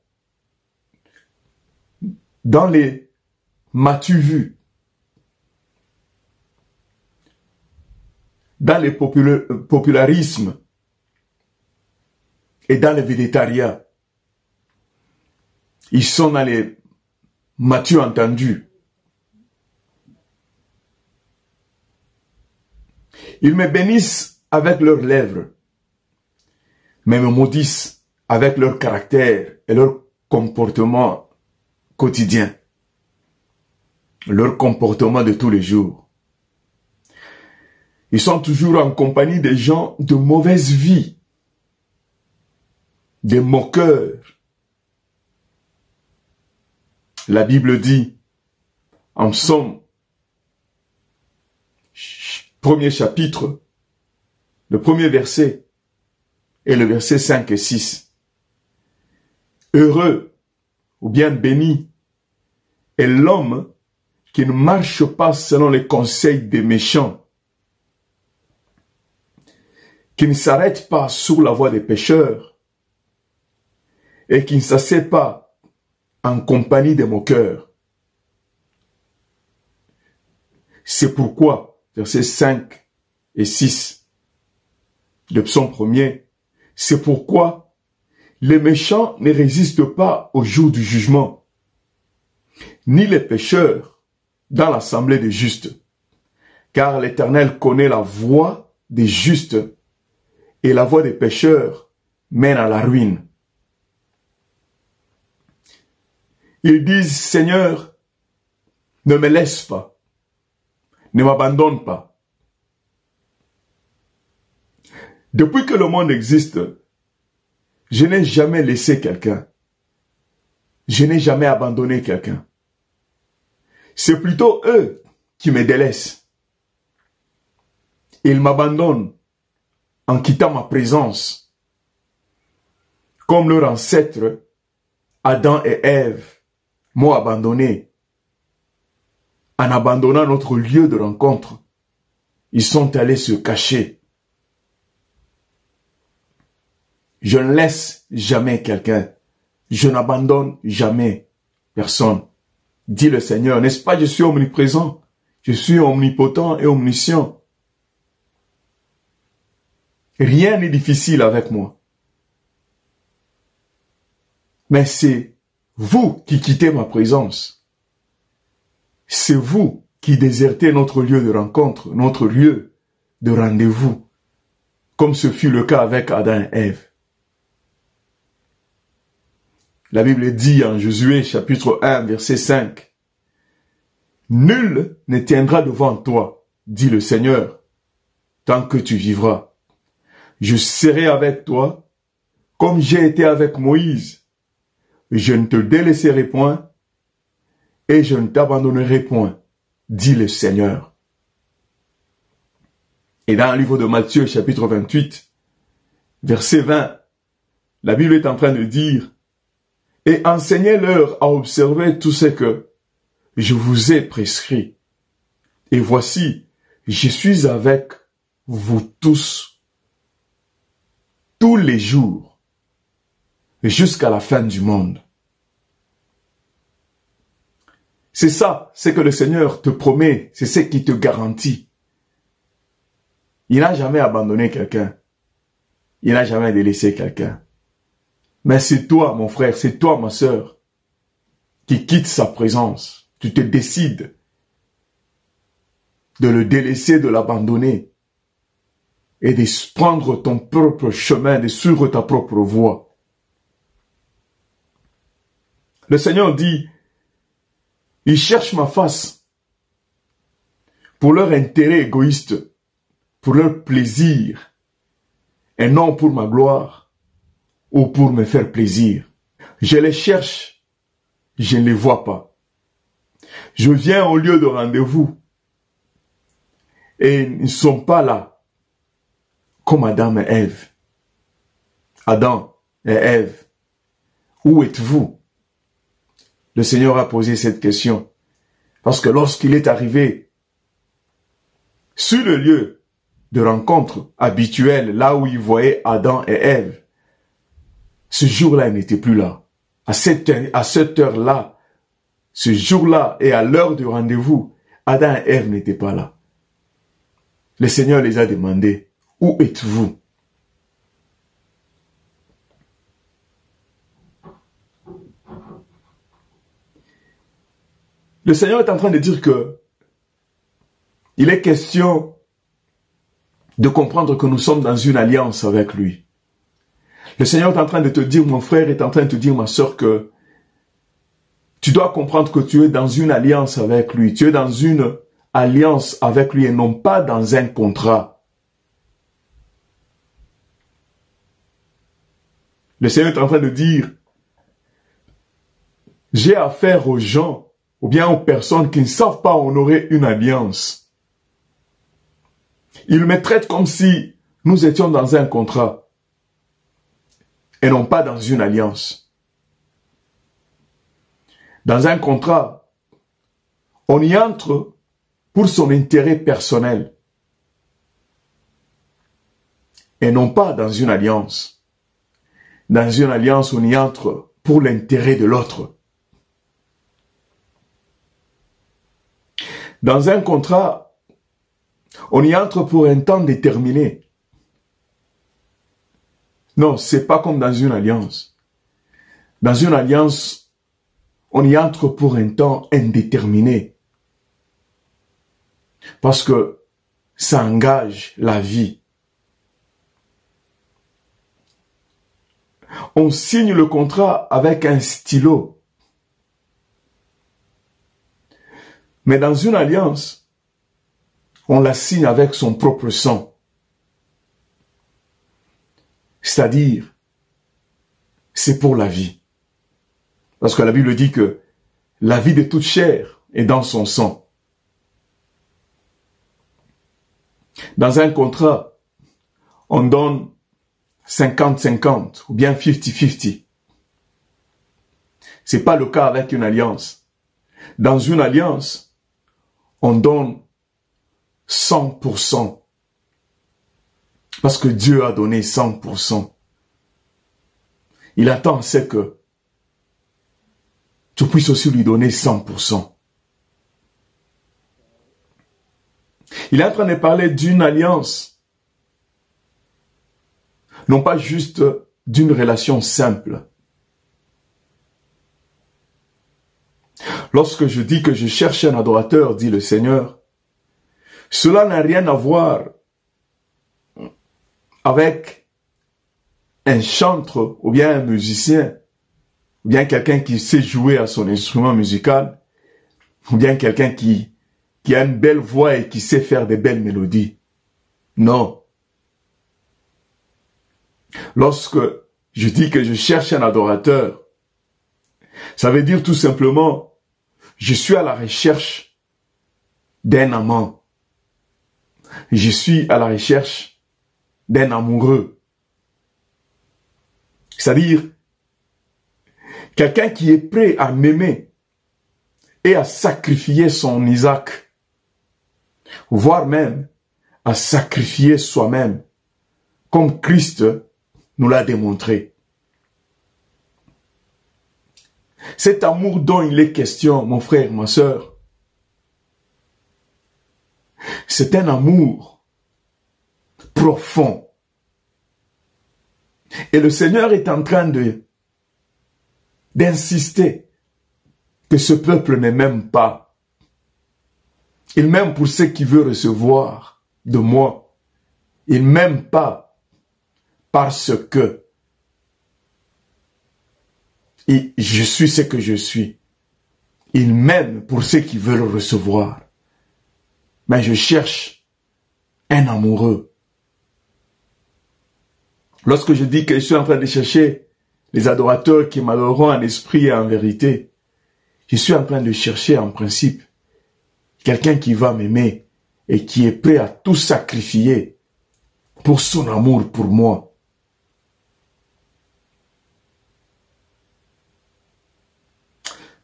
dans les m'as-tu vu, dans les popularismes et dans le végétariat. Ils sont dans les m'as-tu entendu. Ils me bénissent avec leurs lèvres, mais me maudissent avec leur caractère et leur comportement quotidien, leur comportement de tous les jours. Ils sont toujours en compagnie des gens de mauvaise vie, des moqueurs. La Bible dit, en Psaume, premier chapitre, le premier verset et le verset 5 et 6. Heureux ou bien béni est l'homme qui ne marche pas selon les conseils des méchants, qui ne s'arrête pas sur la voie des pécheurs et qui ne s'assied pas en compagnie des moqueurs. C'est pourquoi, versets 5 et 6 de Psaume 1er, c'est pourquoi les méchants ne résistent pas au jour du jugement, ni les pécheurs dans l'assemblée des justes, car l'Éternel connaît la voie des justes et la voie des pécheurs mène à la ruine. Ils disent, Seigneur, ne me laisse pas, ne m'abandonne pas. Depuis que le monde existe, je n'ai jamais laissé quelqu'un. Je n'ai jamais abandonné quelqu'un. C'est plutôt eux qui me délaissent. Ils m'abandonnent en quittant ma présence, comme leurs ancêtres, Adam et Ève, m'ont abandonné. En abandonnant notre lieu de rencontre, ils sont allés se cacher. Je ne laisse jamais quelqu'un. Je n'abandonne jamais personne. Dit le Seigneur, n'est-ce pas, je suis omniprésent, je suis omnipotent et omniscient. Rien n'est difficile avec moi. Mais c'est vous qui quittez ma présence. C'est vous qui désertez notre lieu de rencontre, notre lieu de rendez-vous, comme ce fut le cas avec Adam et Ève. La Bible dit en Josué chapitre 1 verset 5, « Nul ne tiendra devant toi, dit le Seigneur, tant que tu vivras. Je serai avec toi, comme j'ai été avec Moïse. Je ne te délaisserai point, et je ne t'abandonnerai point, dit le Seigneur. » Et dans le livre de Matthieu, chapitre 28, verset 20, la Bible est en train de dire, « Et enseignez-leur à observer tout ce que je vous ai prescrit. Et voici, je suis avec vous tous les jours, jusqu'à la fin du monde. » C'est ça, c'est que le Seigneur te promet, c'est ce qui te garantit. Il n'a jamais abandonné quelqu'un. Il n'a jamais délaissé quelqu'un. Mais c'est toi, mon frère, c'est toi, ma sœur, qui quitte sa présence, tu te décides de le délaisser, de l'abandonner et de prendre ton propre chemin, de suivre ta propre voie. Le Seigneur dit, ils cherchent ma face pour leur intérêt égoïste, pour leur plaisir, et non pour ma gloire ou pour me faire plaisir. Je les cherche, je ne les vois pas. Je viens au lieu de rendez-vous et ils ne sont pas là, comme Adam et Ève. Adam et Ève, où êtes-vous? Le Seigneur a posé cette question parce que lorsqu'il est arrivé sur le lieu de rencontre habituel, là où il voyait Adam et Ève, ce jour-là, il n'était plus là. À cette heure-là, ce jour-là et à l'heure du rendez-vous, Adam et Ève n'étaient pas là. Le Seigneur les a demandé, où êtes-vous? Le Seigneur est en train de dire que il est question de comprendre que nous sommes dans une alliance avec lui. Le Seigneur est en train de te dire, mon frère est en train de te dire, ma sœur, que tu dois comprendre que tu es dans une alliance avec lui. Tu es dans une alliance avec lui et non pas dans un contrat. Le Seigneur est en train de dire, j'ai affaire aux gens ou bien aux personnes qui ne savent pas honorer une alliance. Ils me traitent comme si nous étions dans un contrat et non pas dans une alliance. Dans un contrat, on y entre pour son intérêt personnel et non pas dans une alliance. Dans une alliance, on y entre pour l'intérêt de l'autre. Dans un contrat, on y entre pour un temps déterminé. Non, c'est pas comme dans une alliance. Dans une alliance, on y entre pour un temps indéterminé. Parce que ça engage la vie. On signe le contrat avec un stylo. Mais dans une alliance, on la signe avec son propre sang. C'est-à-dire, c'est pour la vie. Parce que la Bible dit que la vie de toute chair est dans son sang. Dans un contrat, on donne 50-50 ou bien 50-50. C'est pas le cas avec une alliance. Dans une alliance, on donne 100%. Parce que Dieu a donné 100%. Il attend, c'est que tu puisses aussi lui donner 100%. Il est en train de parler d'une alliance. Non pas juste d'une relation simple. Lorsque je dis que je cherche un adorateur, dit le Seigneur, cela n'a rien à voir avec un chantre ou bien un musicien, ou bien quelqu'un qui sait jouer à son instrument musical, ou bien quelqu'un qui a une belle voix et qui sait faire des belles mélodies. Non. Lorsque je dis que je cherche un adorateur, ça veut dire tout simplement, je suis à la recherche d'un amant. Je suis à la recherche d'un amoureux. C'est-à-dire, quelqu'un qui est prêt à m'aimer et à sacrifier son Isaac, voire même à sacrifier soi-même, comme Christ nous l'a démontré. Cet amour dont il est question, mon frère, ma sœur, c'est un amour profond. Et le Seigneur est en train d'insister que ce peuple ne m'aime pas. Il m'aime pour ce qu'il veut recevoir de moi. Il ne m'aime pas parce que je suis ce que je suis. Il m'aime pour ce qu'il veut recevoir. Mais je cherche un amoureux. Lorsque je dis que je suis en train de chercher les adorateurs qui m'adoreront en esprit et en vérité, je suis en train de chercher en principe quelqu'un qui va m'aimer et qui est prêt à tout sacrifier pour son amour pour moi.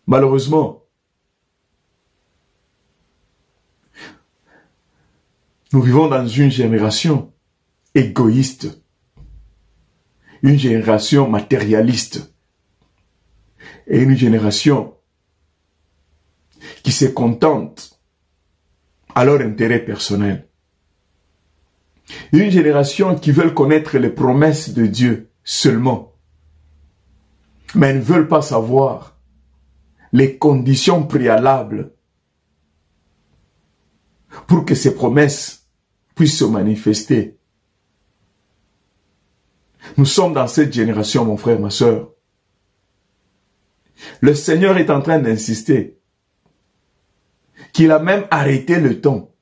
Malheureusement, nous vivons dans une génération égoïste, une génération matérialiste et une génération qui se contente à leur intérêt personnel. Une génération qui veut connaître les promesses de Dieu seulement, mais ne veulent pas savoir les conditions préalables pour que ces promesses puissent se manifester. Nous sommes dans cette génération, mon frère, ma sœur. Le Seigneur est en train d'insister qu'il a même arrêté le temps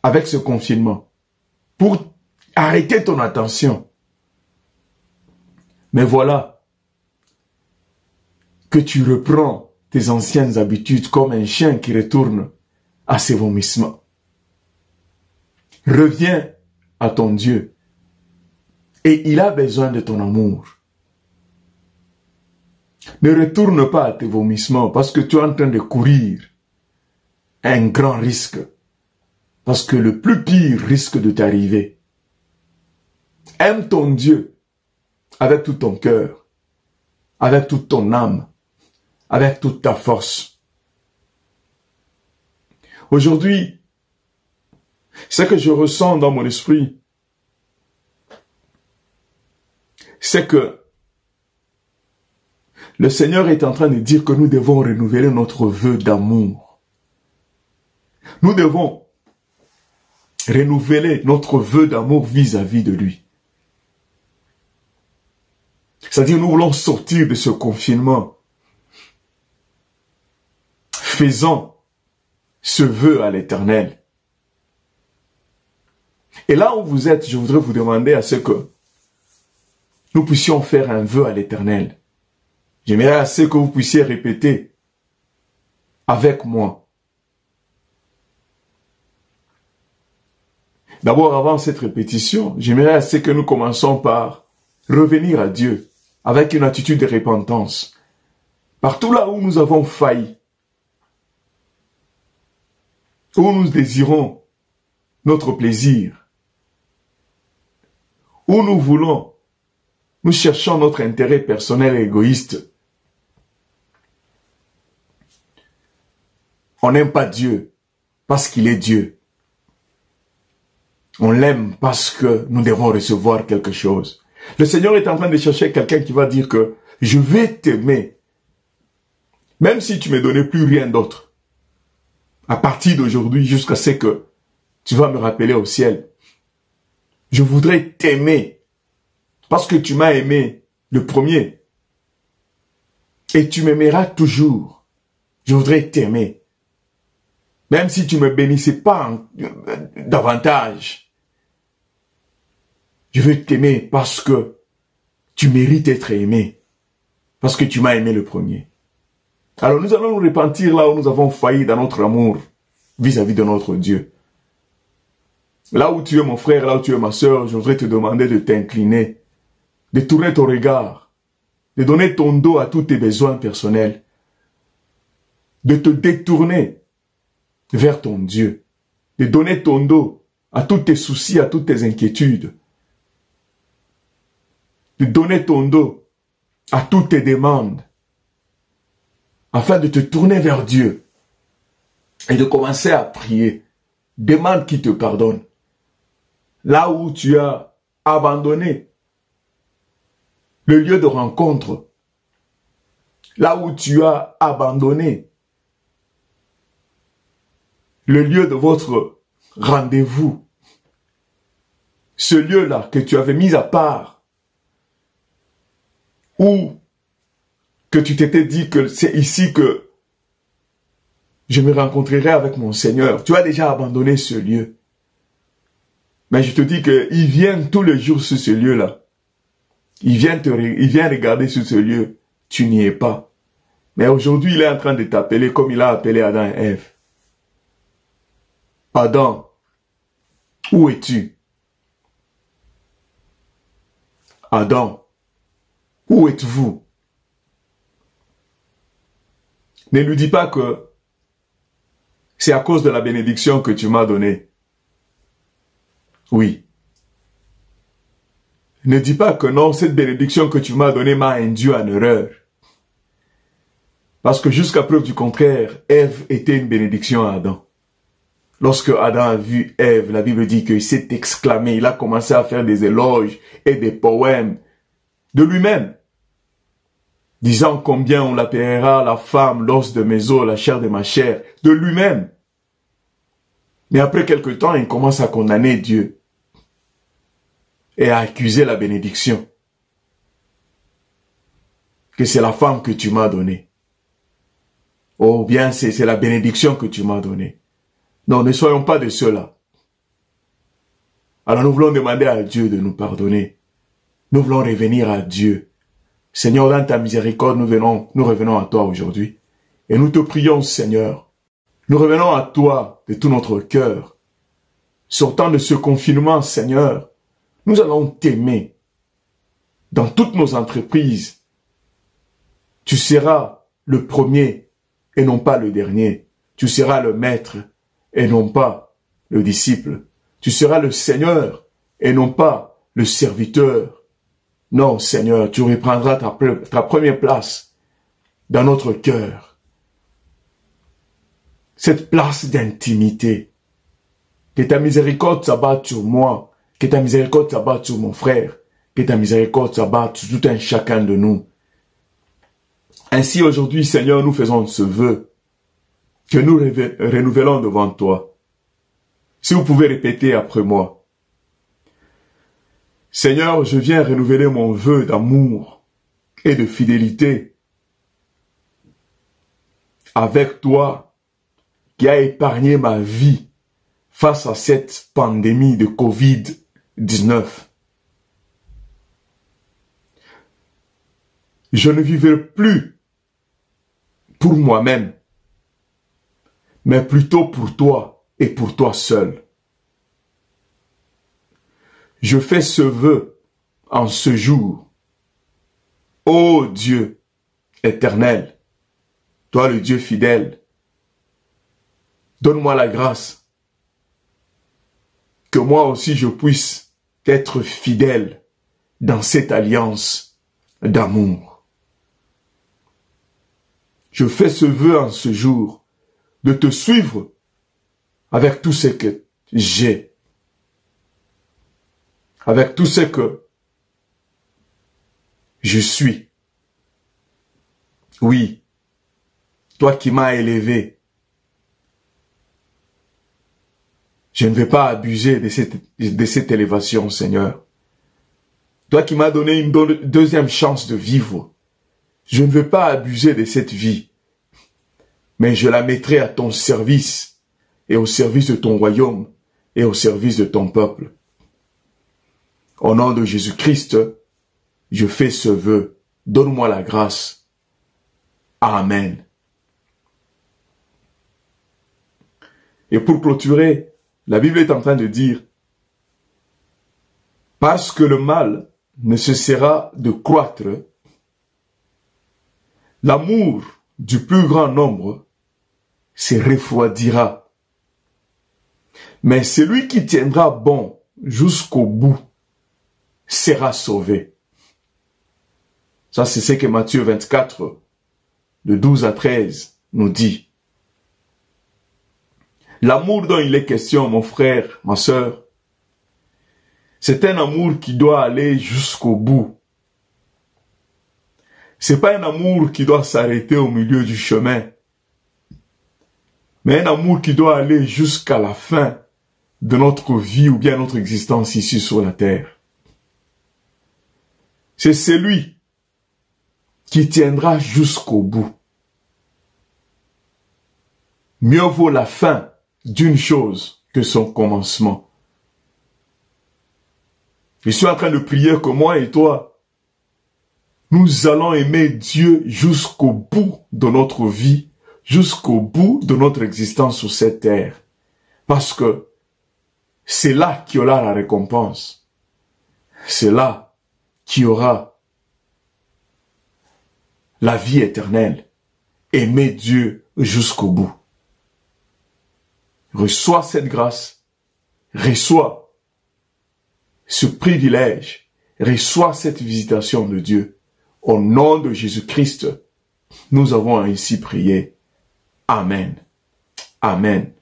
avec ce confinement pour arrêter ton attention. Mais voilà que tu reprends tes anciennes habitudes comme un chien qui retourne à ses vomissements. Reviens à ton Dieu et il a besoin de ton amour. Ne retourne pas à tes vomissements parce que tu es en train de courir un grand risque. Parce que le plus pire risque de t'arriver. Aime ton Dieu avec tout ton cœur, avec toute ton âme, avec toute ta force. Aujourd'hui, ce que je ressens dans mon esprit, c'est que le Seigneur est en train de dire que nous devons renouveler notre vœu d'amour. Nous devons renouveler notre vœu d'amour vis-à-vis de lui. C'est-à-dire, nous voulons sortir de ce confinement, faisant ce vœu à l'Éternel. Et là où vous êtes, je voudrais vous demander à ce que nous puissions faire un vœu à l'Éternel. J'aimerais à ce que vous puissiez répéter avec moi. D'abord, avant cette répétition, j'aimerais à ce que nous commençons par revenir à Dieu avec une attitude de repentance. Partout là où nous avons failli, où nous désirons notre plaisir, où nous cherchons notre intérêt personnel et égoïste. On n'aime pas Dieu parce qu'il est Dieu. On l'aime parce que nous devons recevoir quelque chose. Le Seigneur est en train de chercher quelqu'un qui va dire que je vais t'aimer, même si tu ne me donnais plus rien d'autre. À partir d'aujourd'hui, jusqu'à ce que tu vas me rappeler au ciel. Je voudrais t'aimer parce que tu m'as aimé le premier. Et tu m'aimeras toujours. Je voudrais t'aimer. Même si tu ne me bénissais pas davantage. Je veux t'aimer parce que tu mérites d'être aimé. Parce que tu m'as aimé le premier. Alors nous allons nous repentir là où nous avons failli dans notre amour vis-à-vis de notre Dieu. Là où tu es mon frère, là où tu es ma sœur, je voudrais te demander de t'incliner, de tourner ton regard, de donner ton dos à tous tes besoins personnels, de te détourner vers ton Dieu, de donner ton dos à tous tes soucis, à toutes tes inquiétudes, de donner ton dos à toutes tes demandes, afin de te tourner vers Dieu et de commencer à prier. Demande qu'il te pardonne. Là où tu as abandonné le lieu de rencontre, là où tu as abandonné le lieu de votre rendez-vous, ce lieu-là que tu avais mis à part, ou que tu t'étais dit que c'est ici que je me rencontrerai avec mon Seigneur. Tu as déjà abandonné ce lieu. Mais je te dis qu'il vient tous les jours sur ce lieu-là. Il vient regarder sur ce lieu. Tu n'y es pas. Mais aujourd'hui, il est en train de t'appeler comme il a appelé Adam et Ève. Adam, où es-tu? Adam, où êtes-vous? Ne lui dis pas que c'est à cause de la bénédiction que tu m'as donnée. Oui. Ne dis pas que non, cette bénédiction que tu m'as donnée m'a induit en erreur. Parce que jusqu'à preuve du contraire, Ève était une bénédiction à Adam. Lorsque Adam a vu Ève, la Bible dit qu'il s'est exclamé, il a commencé à faire des éloges et des poèmes de lui-même, disant combien on l'appellera la femme, l'os de mes os, la chair de ma chair, de lui-même. Mais après quelque temps, il commence à condamner Dieu et à accuser la bénédiction. Que c'est la femme que tu m'as donnée. Oh bien, c'est la bénédiction que tu m'as donnée. Non, ne soyons pas de ceux-là. Alors nous voulons demander à Dieu de nous pardonner. Nous voulons revenir à Dieu. Seigneur, dans ta miséricorde, nous revenons à toi aujourd'hui. Et nous te prions, Seigneur. Nous revenons à toi de tout notre cœur. Sortant de ce confinement, Seigneur, nous allons t'aimer. Dans toutes nos entreprises, tu seras le premier et non pas le dernier. Tu seras le maître et non pas le disciple. Tu seras le Seigneur et non pas le serviteur. Non, Seigneur, tu reprendras ta première place dans notre cœur. Cette place d'intimité. Que ta miséricorde s'abatte sur moi. Que ta miséricorde s'abatte sur mon frère. Que ta miséricorde s'abatte sur tout un chacun de nous. Ainsi aujourd'hui, Seigneur, nous faisons ce vœu que nous renouvelons devant toi. Si vous pouvez répéter après moi. Seigneur, je viens renouveler mon vœu d'amour et de fidélité avec toi qui a épargné ma vie face à cette pandémie de Covid-19. Je ne vivrai plus pour moi-même, mais plutôt pour toi et pour toi seul. Je fais ce vœu en ce jour. Ô Dieu éternel, toi le Dieu fidèle, donne-moi la grâce que moi aussi je puisse être fidèle dans cette alliance d'amour. Je fais ce vœu en ce jour de te suivre avec tout ce que j'ai, avec tout ce que je suis. Oui, toi qui m'as élevé, je ne vais pas abuser de cette élévation, Seigneur. Toi qui m'as donné une deuxième chance de vivre, je ne vais pas abuser de cette vie, mais je la mettrai à ton service et au service de ton royaume et au service de ton peuple. Au nom de Jésus-Christ, je fais ce vœu. Donne-moi la grâce. Amen. Et pour clôturer, la Bible est en train de dire, parce que le mal ne cessera de croître, l'amour du plus grand nombre se refroidira. Mais celui qui tiendra bon jusqu'au bout sera sauvé. Ça, c'est ce que Matthieu 24, de 12 à 13, nous dit. L'amour dont il est question, mon frère, ma sœur, c'est un amour qui doit aller jusqu'au bout. C'est pas un amour qui doit s'arrêter au milieu du chemin, mais un amour qui doit aller jusqu'à la fin de notre vie ou bien notre existence ici sur la terre. C'est celui qui tiendra jusqu'au bout. Mieux vaut la fin d'une chose que son commencement. Je suis en train de prier que moi et toi, nous allons aimer Dieu jusqu'au bout de notre vie, jusqu'au bout de notre existence sur cette terre. Parce que c'est là qu'il y aura la récompense. C'est là qu'il y aura la vie éternelle. Aimer Dieu jusqu'au bout. Reçois cette grâce. Reçois ce privilège. Reçois cette visitation de Dieu. Au nom de Jésus-Christ, nous avons ainsi prié. Amen. Amen.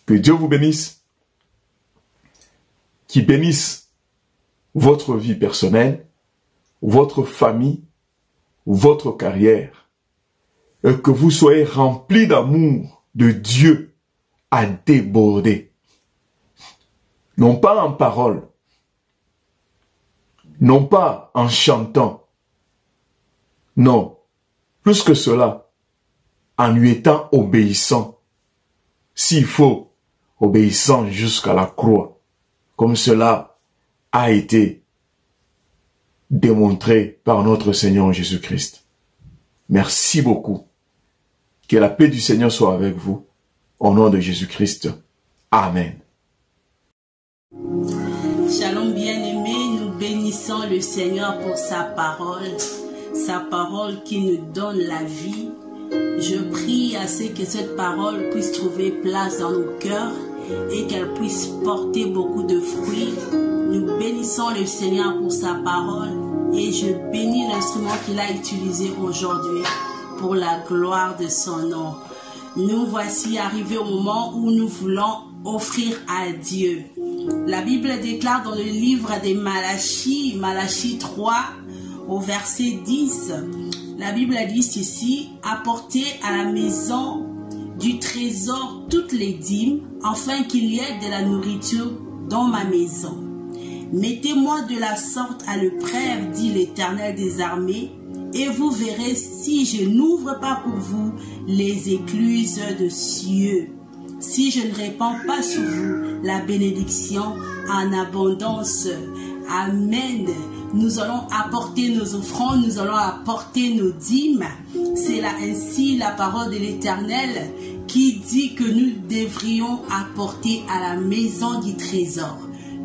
Que Dieu vous bénisse. Qu'il bénisse votre vie personnelle, votre famille, votre carrière. Et que vous soyez remplis d'amour de Dieu à déborder. Non pas en parole, non pas en chantant, non, plus que cela, en lui étant obéissant, s'il faut, obéissant jusqu'à la croix, comme cela a été démontré par notre Seigneur Jésus-Christ. Merci beaucoup. Que la paix du Seigneur soit avec vous. Au nom de Jésus-Christ. Amen. Shalom bien-aimés, nous bénissons le Seigneur pour sa parole qui nous donne la vie. Je prie à ce que cette parole puisse trouver place dans nos cœurs et qu'elle puisse porter beaucoup de fruits. Nous bénissons le Seigneur pour sa parole et je bénis l'instrument qu'il a utilisé aujourd'hui pour la gloire de son nom. Nous voici arrivés au moment où nous voulons offrir à Dieu. La Bible déclare dans le livre des Malachie, Malachie 3, au verset 10, la Bible dit ceci: apportez à la maison du trésor toutes les dîmes, afin qu'il y ait de la nourriture dans ma maison. Mettez-moi de la sorte à l'épreuve, dit l'Éternel des armées, et vous verrez si je n'ouvre pas pour vous les écluses de cieux, si je ne répands pas sur vous la bénédiction en abondance. Amen. Nous allons apporter nos offrandes, nous allons apporter nos dîmes. C'est là ainsi la parole de l'Éternel qui dit que nous devrions apporter à la maison du trésor.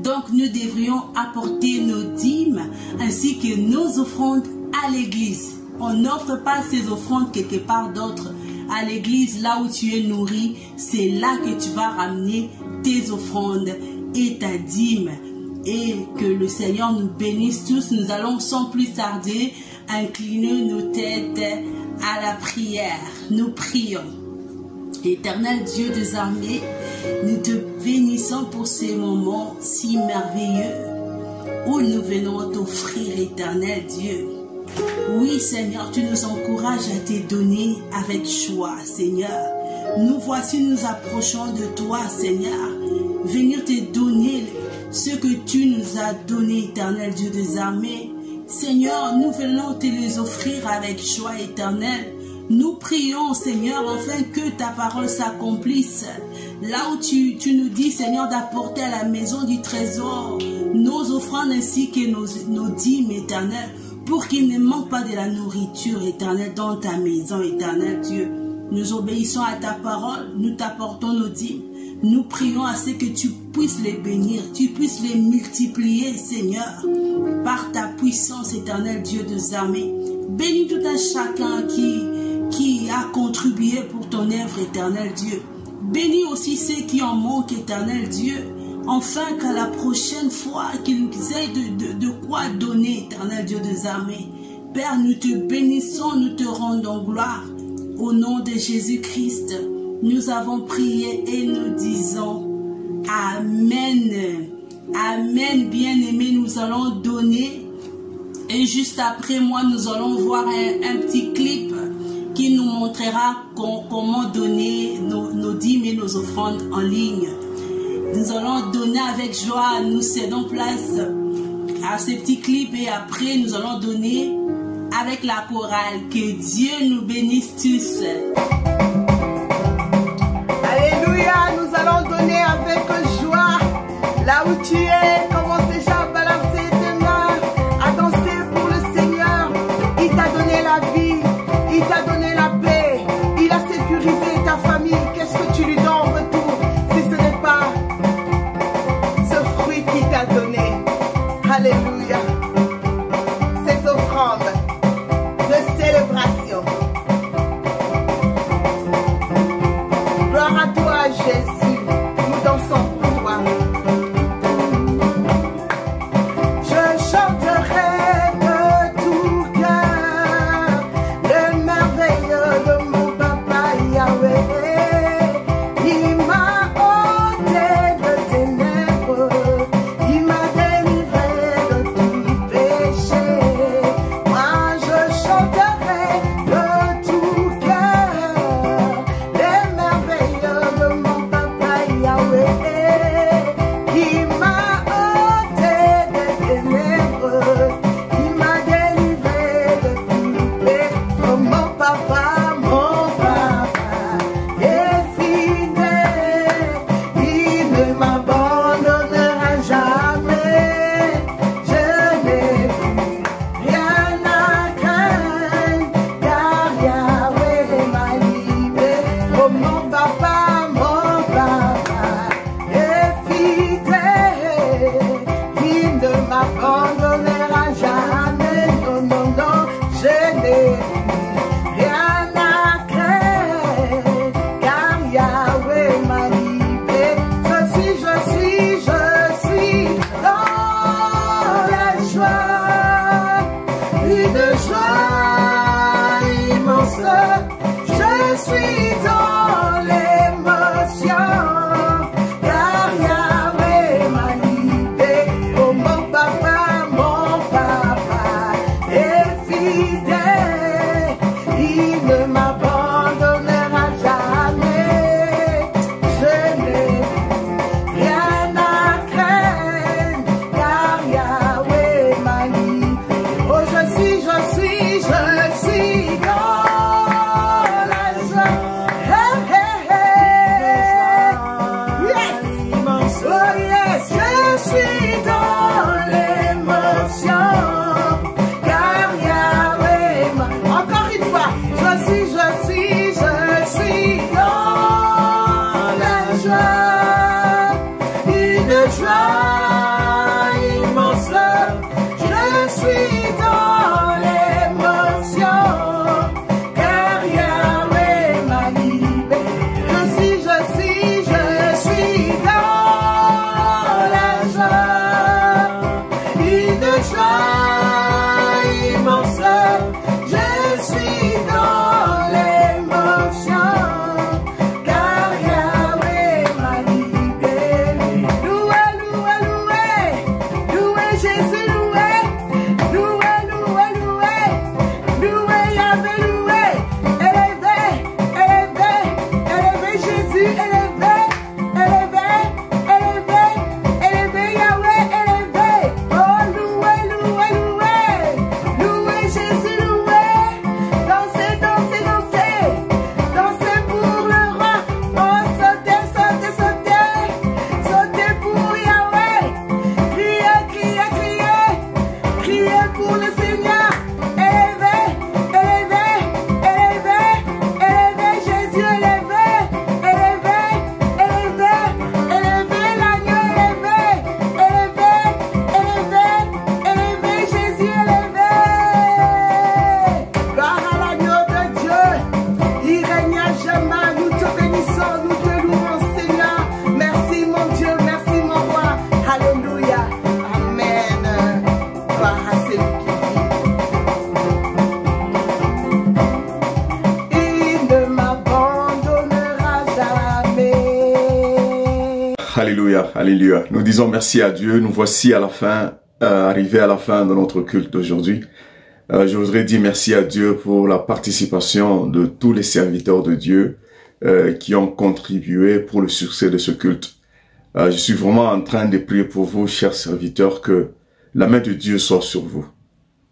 Donc nous devrions apporter nos dîmes ainsi que nos offrandes à l'église. On n'offre pas ces offrandes quelque part d'autre. À l'église, là où tu es nourri, c'est là que tu vas ramener tes offrandes et ta dîme. Et que le Seigneur nous bénisse tous. Nous allons sans plus tarder incliner nos têtes à la prière. Nous prions. Éternel Dieu des armées, nous te bénissons pour ces moments si merveilleux où nous venons t'offrir, éternel Dieu. Oui, Seigneur, tu nous encourages à te donner avec joie, Seigneur. Nous voici, nous approchons de toi, Seigneur. Venir te donner ce que tu nous as donné, éternel Dieu des armées. Seigneur, nous venons te les offrir avec joie éternelle. Nous prions, Seigneur, afin que ta parole s'accomplisse. Là où tu nous dis, Seigneur, d'apporter à la maison du trésor nos offrandes ainsi que nos dîmes éternelles, pour qu'il ne manque pas de la nourriture éternelle dans ta maison, éternel Dieu. Nous obéissons à ta parole, nous t'apportons nos dîmes. Nous prions à ce que tu puisses les bénir, tu puisses les multiplier, Seigneur, par ta puissance, éternel Dieu des armées. Bénis tout un chacun qui a contribué pour ton œuvre, éternel Dieu. Bénis aussi ceux qui en manquent, éternel Dieu, enfin qu'à la prochaine fois qu'ils aient de quoi donner, éternel Dieu des armées. Père, nous te bénissons, nous te rendons gloire. Au nom de Jésus-Christ, nous avons prié et nous disons Amen. Amen, bien-aimés, nous allons donner Et juste après moi, nous allons voir un petit clip qui nous montrera comment donner nos dîmes et nos offrandes en ligne. Nous allons donner avec joie, nous cédons place à ces petits clips et après nous allons donner avec la chorale. Que Dieu nous bénisse tous. Alléluia, nous allons donner avec joie. Là où tu es, commence déjà à balancer tes mains, à danser pour le Seigneur. Il t'a donné la vie, il t'a donné la paix, il a sécurisé ta famille. Qu'est-ce que tu lui donnes en retour si ce n'est pas ce fruit qu'il t'a donné? Alléluia. Ces offrandes de célébration. Gloire à toi, Jésus. Nous dansons pour toi. Je chanterai de tout cœur le merveilleux de mon papa Yahweh. Il m'a ôté de ténèbres, il m'a délivré de tout péché. Moi je chanterai de tout cœur les merveilleux de mon papa Yahweh. Il m'a ôté des ténèbres, il m'a délivré de tout péché. Oh, mon papa est fidèle, il ne m'abandonnera jamais. Je n'ai plus rien à craindre, car Yahweh m'a libéré. Oh, mon papa est fidèle, il ne m'abandonnera jamais. Non, non, non, je n'ai plus rien à craindre, car Yahweh m'a libéré. Je suis dans la joie, une joie immense. Je suis dans l'émotion, car Yahweh m'a libéré. Oh, mon papa est fidèle, il ne m'abandonnera jamais. Je n'ai rien à craindre, car Yahweh m'a libéré. Oh, je suis dans la joie. Hey, hey, hey. Yes. Oh, yes, je suis dans l'émotion, car Yahweh m'a. Encore une fois, je suis dans la joie, une joie immense. Je suis dans l'émotion, car Yahweh m'a libéré. Je suis dans la joie, une joie immense. Je suis dans l'émotion, car Yahweh m'a libéré. Loué, loué Jésus, loué Yahweh, loué. Élevé Jésus, élevé Yahweh, élevé. Oh, loué Jésus, loué. Dansez pour le roi. Oh, sautez pour Yahweh. Criez pour le Seigneur. Élevé Jésus, élevé l'agneau, élevé Jésus, élevé. Gloire à l'agneau de Dieu, il règne à jamais. Nous te bénissons, nous te louons, Seigneur. Merci mon Dieu, merci mon roi. Alléluia, amen. Gloire à celui qui vit. Il ne m'abandonnera jamais. Alléluia, alléluia. Nous disons merci à Dieu. Nous voici à la fin arriver à la fin de notre culte d'aujourd'hui. Je voudrais dire merci à Dieu pour la participation de tous les serviteurs de Dieu qui ont contribué pour le succès de ce culte. Je suis vraiment en train de prier pour vous, chers serviteurs, que la main de Dieu soit sur vous.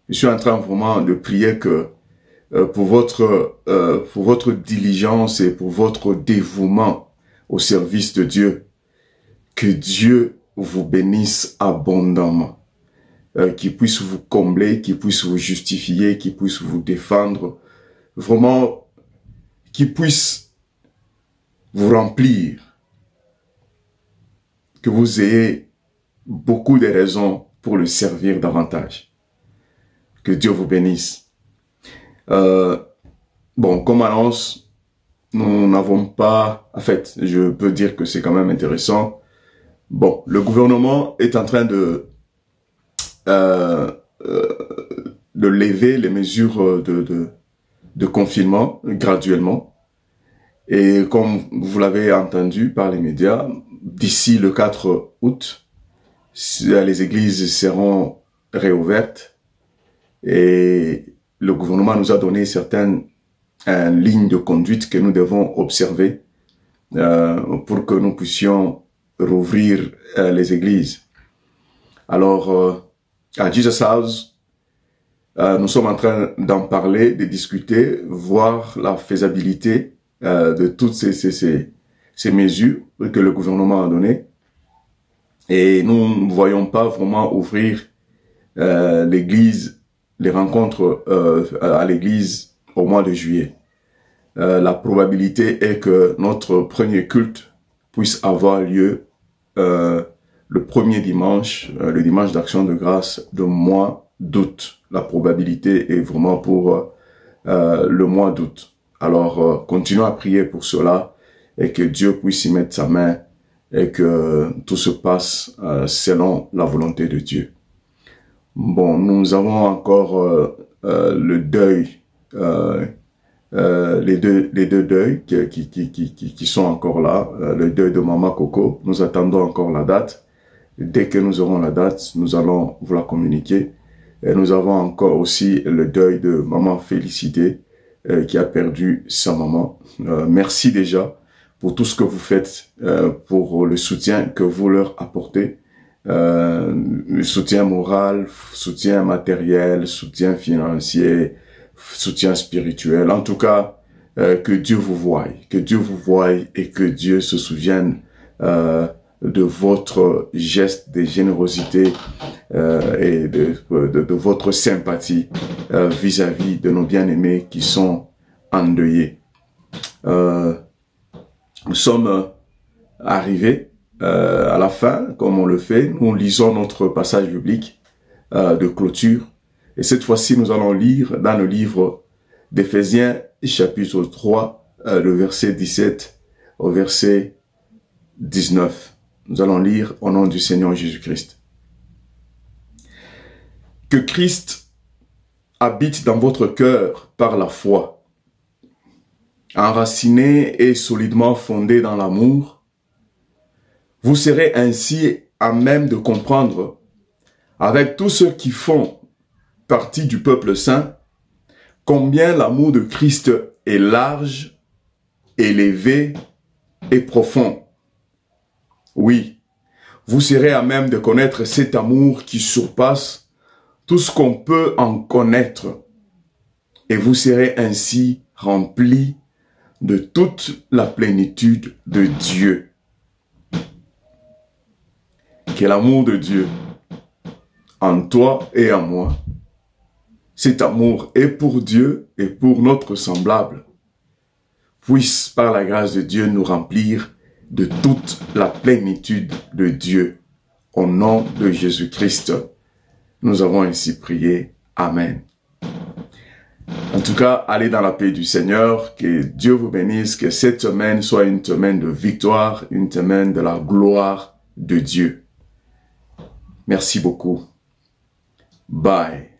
Je suis en train vraiment de prier que pour votre diligence et pour votre dévouement au service de Dieu, que Dieu vous bénisse abondamment, qu'il puisse vous combler, qu'il puisse vous justifier, qu'il puisse vous défendre, vraiment, qu'il puisse vous remplir, que vous ayez beaucoup de raisons pour le servir davantage. Que Dieu vous bénisse. Bon, comme annonce, nous n'avons pas... En fait, je peux dire que c'est quand même intéressant. Bon, le gouvernement est en train de lever les mesures de confinement graduellement. Et comme vous l'avez entendu par les médias, d'ici le 4 août, les églises seront réouvertes. Et le gouvernement nous a donné certaines lignes de conduite que nous devons observer pour que nous puissions rouvrir les églises. Alors, à Jesus House, nous sommes en train d'en parler, de discuter, voir la faisabilité de toutes ces mesures que le gouvernement a données. Et nous ne voyons pas vraiment ouvrir l'église, les rencontres à l'église au mois de juillet. La probabilité est que notre premier culte puisse avoir lieu le premier dimanche, le dimanche d'action de grâce du mois d'août. La probabilité est vraiment pour le mois d'août. Alors, continuons à prier pour cela et que Dieu puisse y mettre sa main et que tout se passe selon la volonté de Dieu. Bon, nous avons encore le deuil, les deux deuils qui sont encore là. Le deuil de Maman Coco, nous attendons encore la date. Dès que nous aurons la date, nous allons vous la communiquer. Et nous avons encore aussi le deuil de Maman Félicité qui a perdu sa maman. Merci déjà pour tout ce que vous faites, pour le soutien que vous leur apportez. Le soutien moral, soutien matériel, soutien financier, soutien spirituel. En tout cas, que Dieu vous voie et que Dieu se souvienne de votre geste de générosité et de votre sympathie vis-à-vis de nos bien-aimés qui sont endeuillés. Nous sommes arrivés à la fin, comme on le fait. Nous lisons notre passage biblique de clôture. Et cette fois-ci, nous allons lire dans le livre d'Éphésiens, chapitre 3, le verset 17 au verset 19. Nous allons lire au nom du Seigneur Jésus-Christ. Que Christ habite dans votre cœur par la foi, enraciné et solidement fondé dans l'amour. Vous serez ainsi à même de comprendre, avec tous ceux qui font partie du peuple saint, combien l'amour de Christ est large, élevé et profond. Oui, vous serez à même de connaître cet amour qui surpasse tout ce qu'on peut en connaître. Et vous serez ainsi remplis de toute la plénitude de Dieu. Que l'amour de Dieu en toi et en moi, cet amour est pour Dieu et pour notre semblable, puisse par la grâce de Dieu nous remplir de toute la plénitude de Dieu. Au nom de Jésus-Christ, nous avons ainsi prié. Amen. En tout cas, allez dans la paix du Seigneur, que Dieu vous bénisse, que cette semaine soit une semaine de victoire, une semaine de la gloire de Dieu. Merci beaucoup. Bye.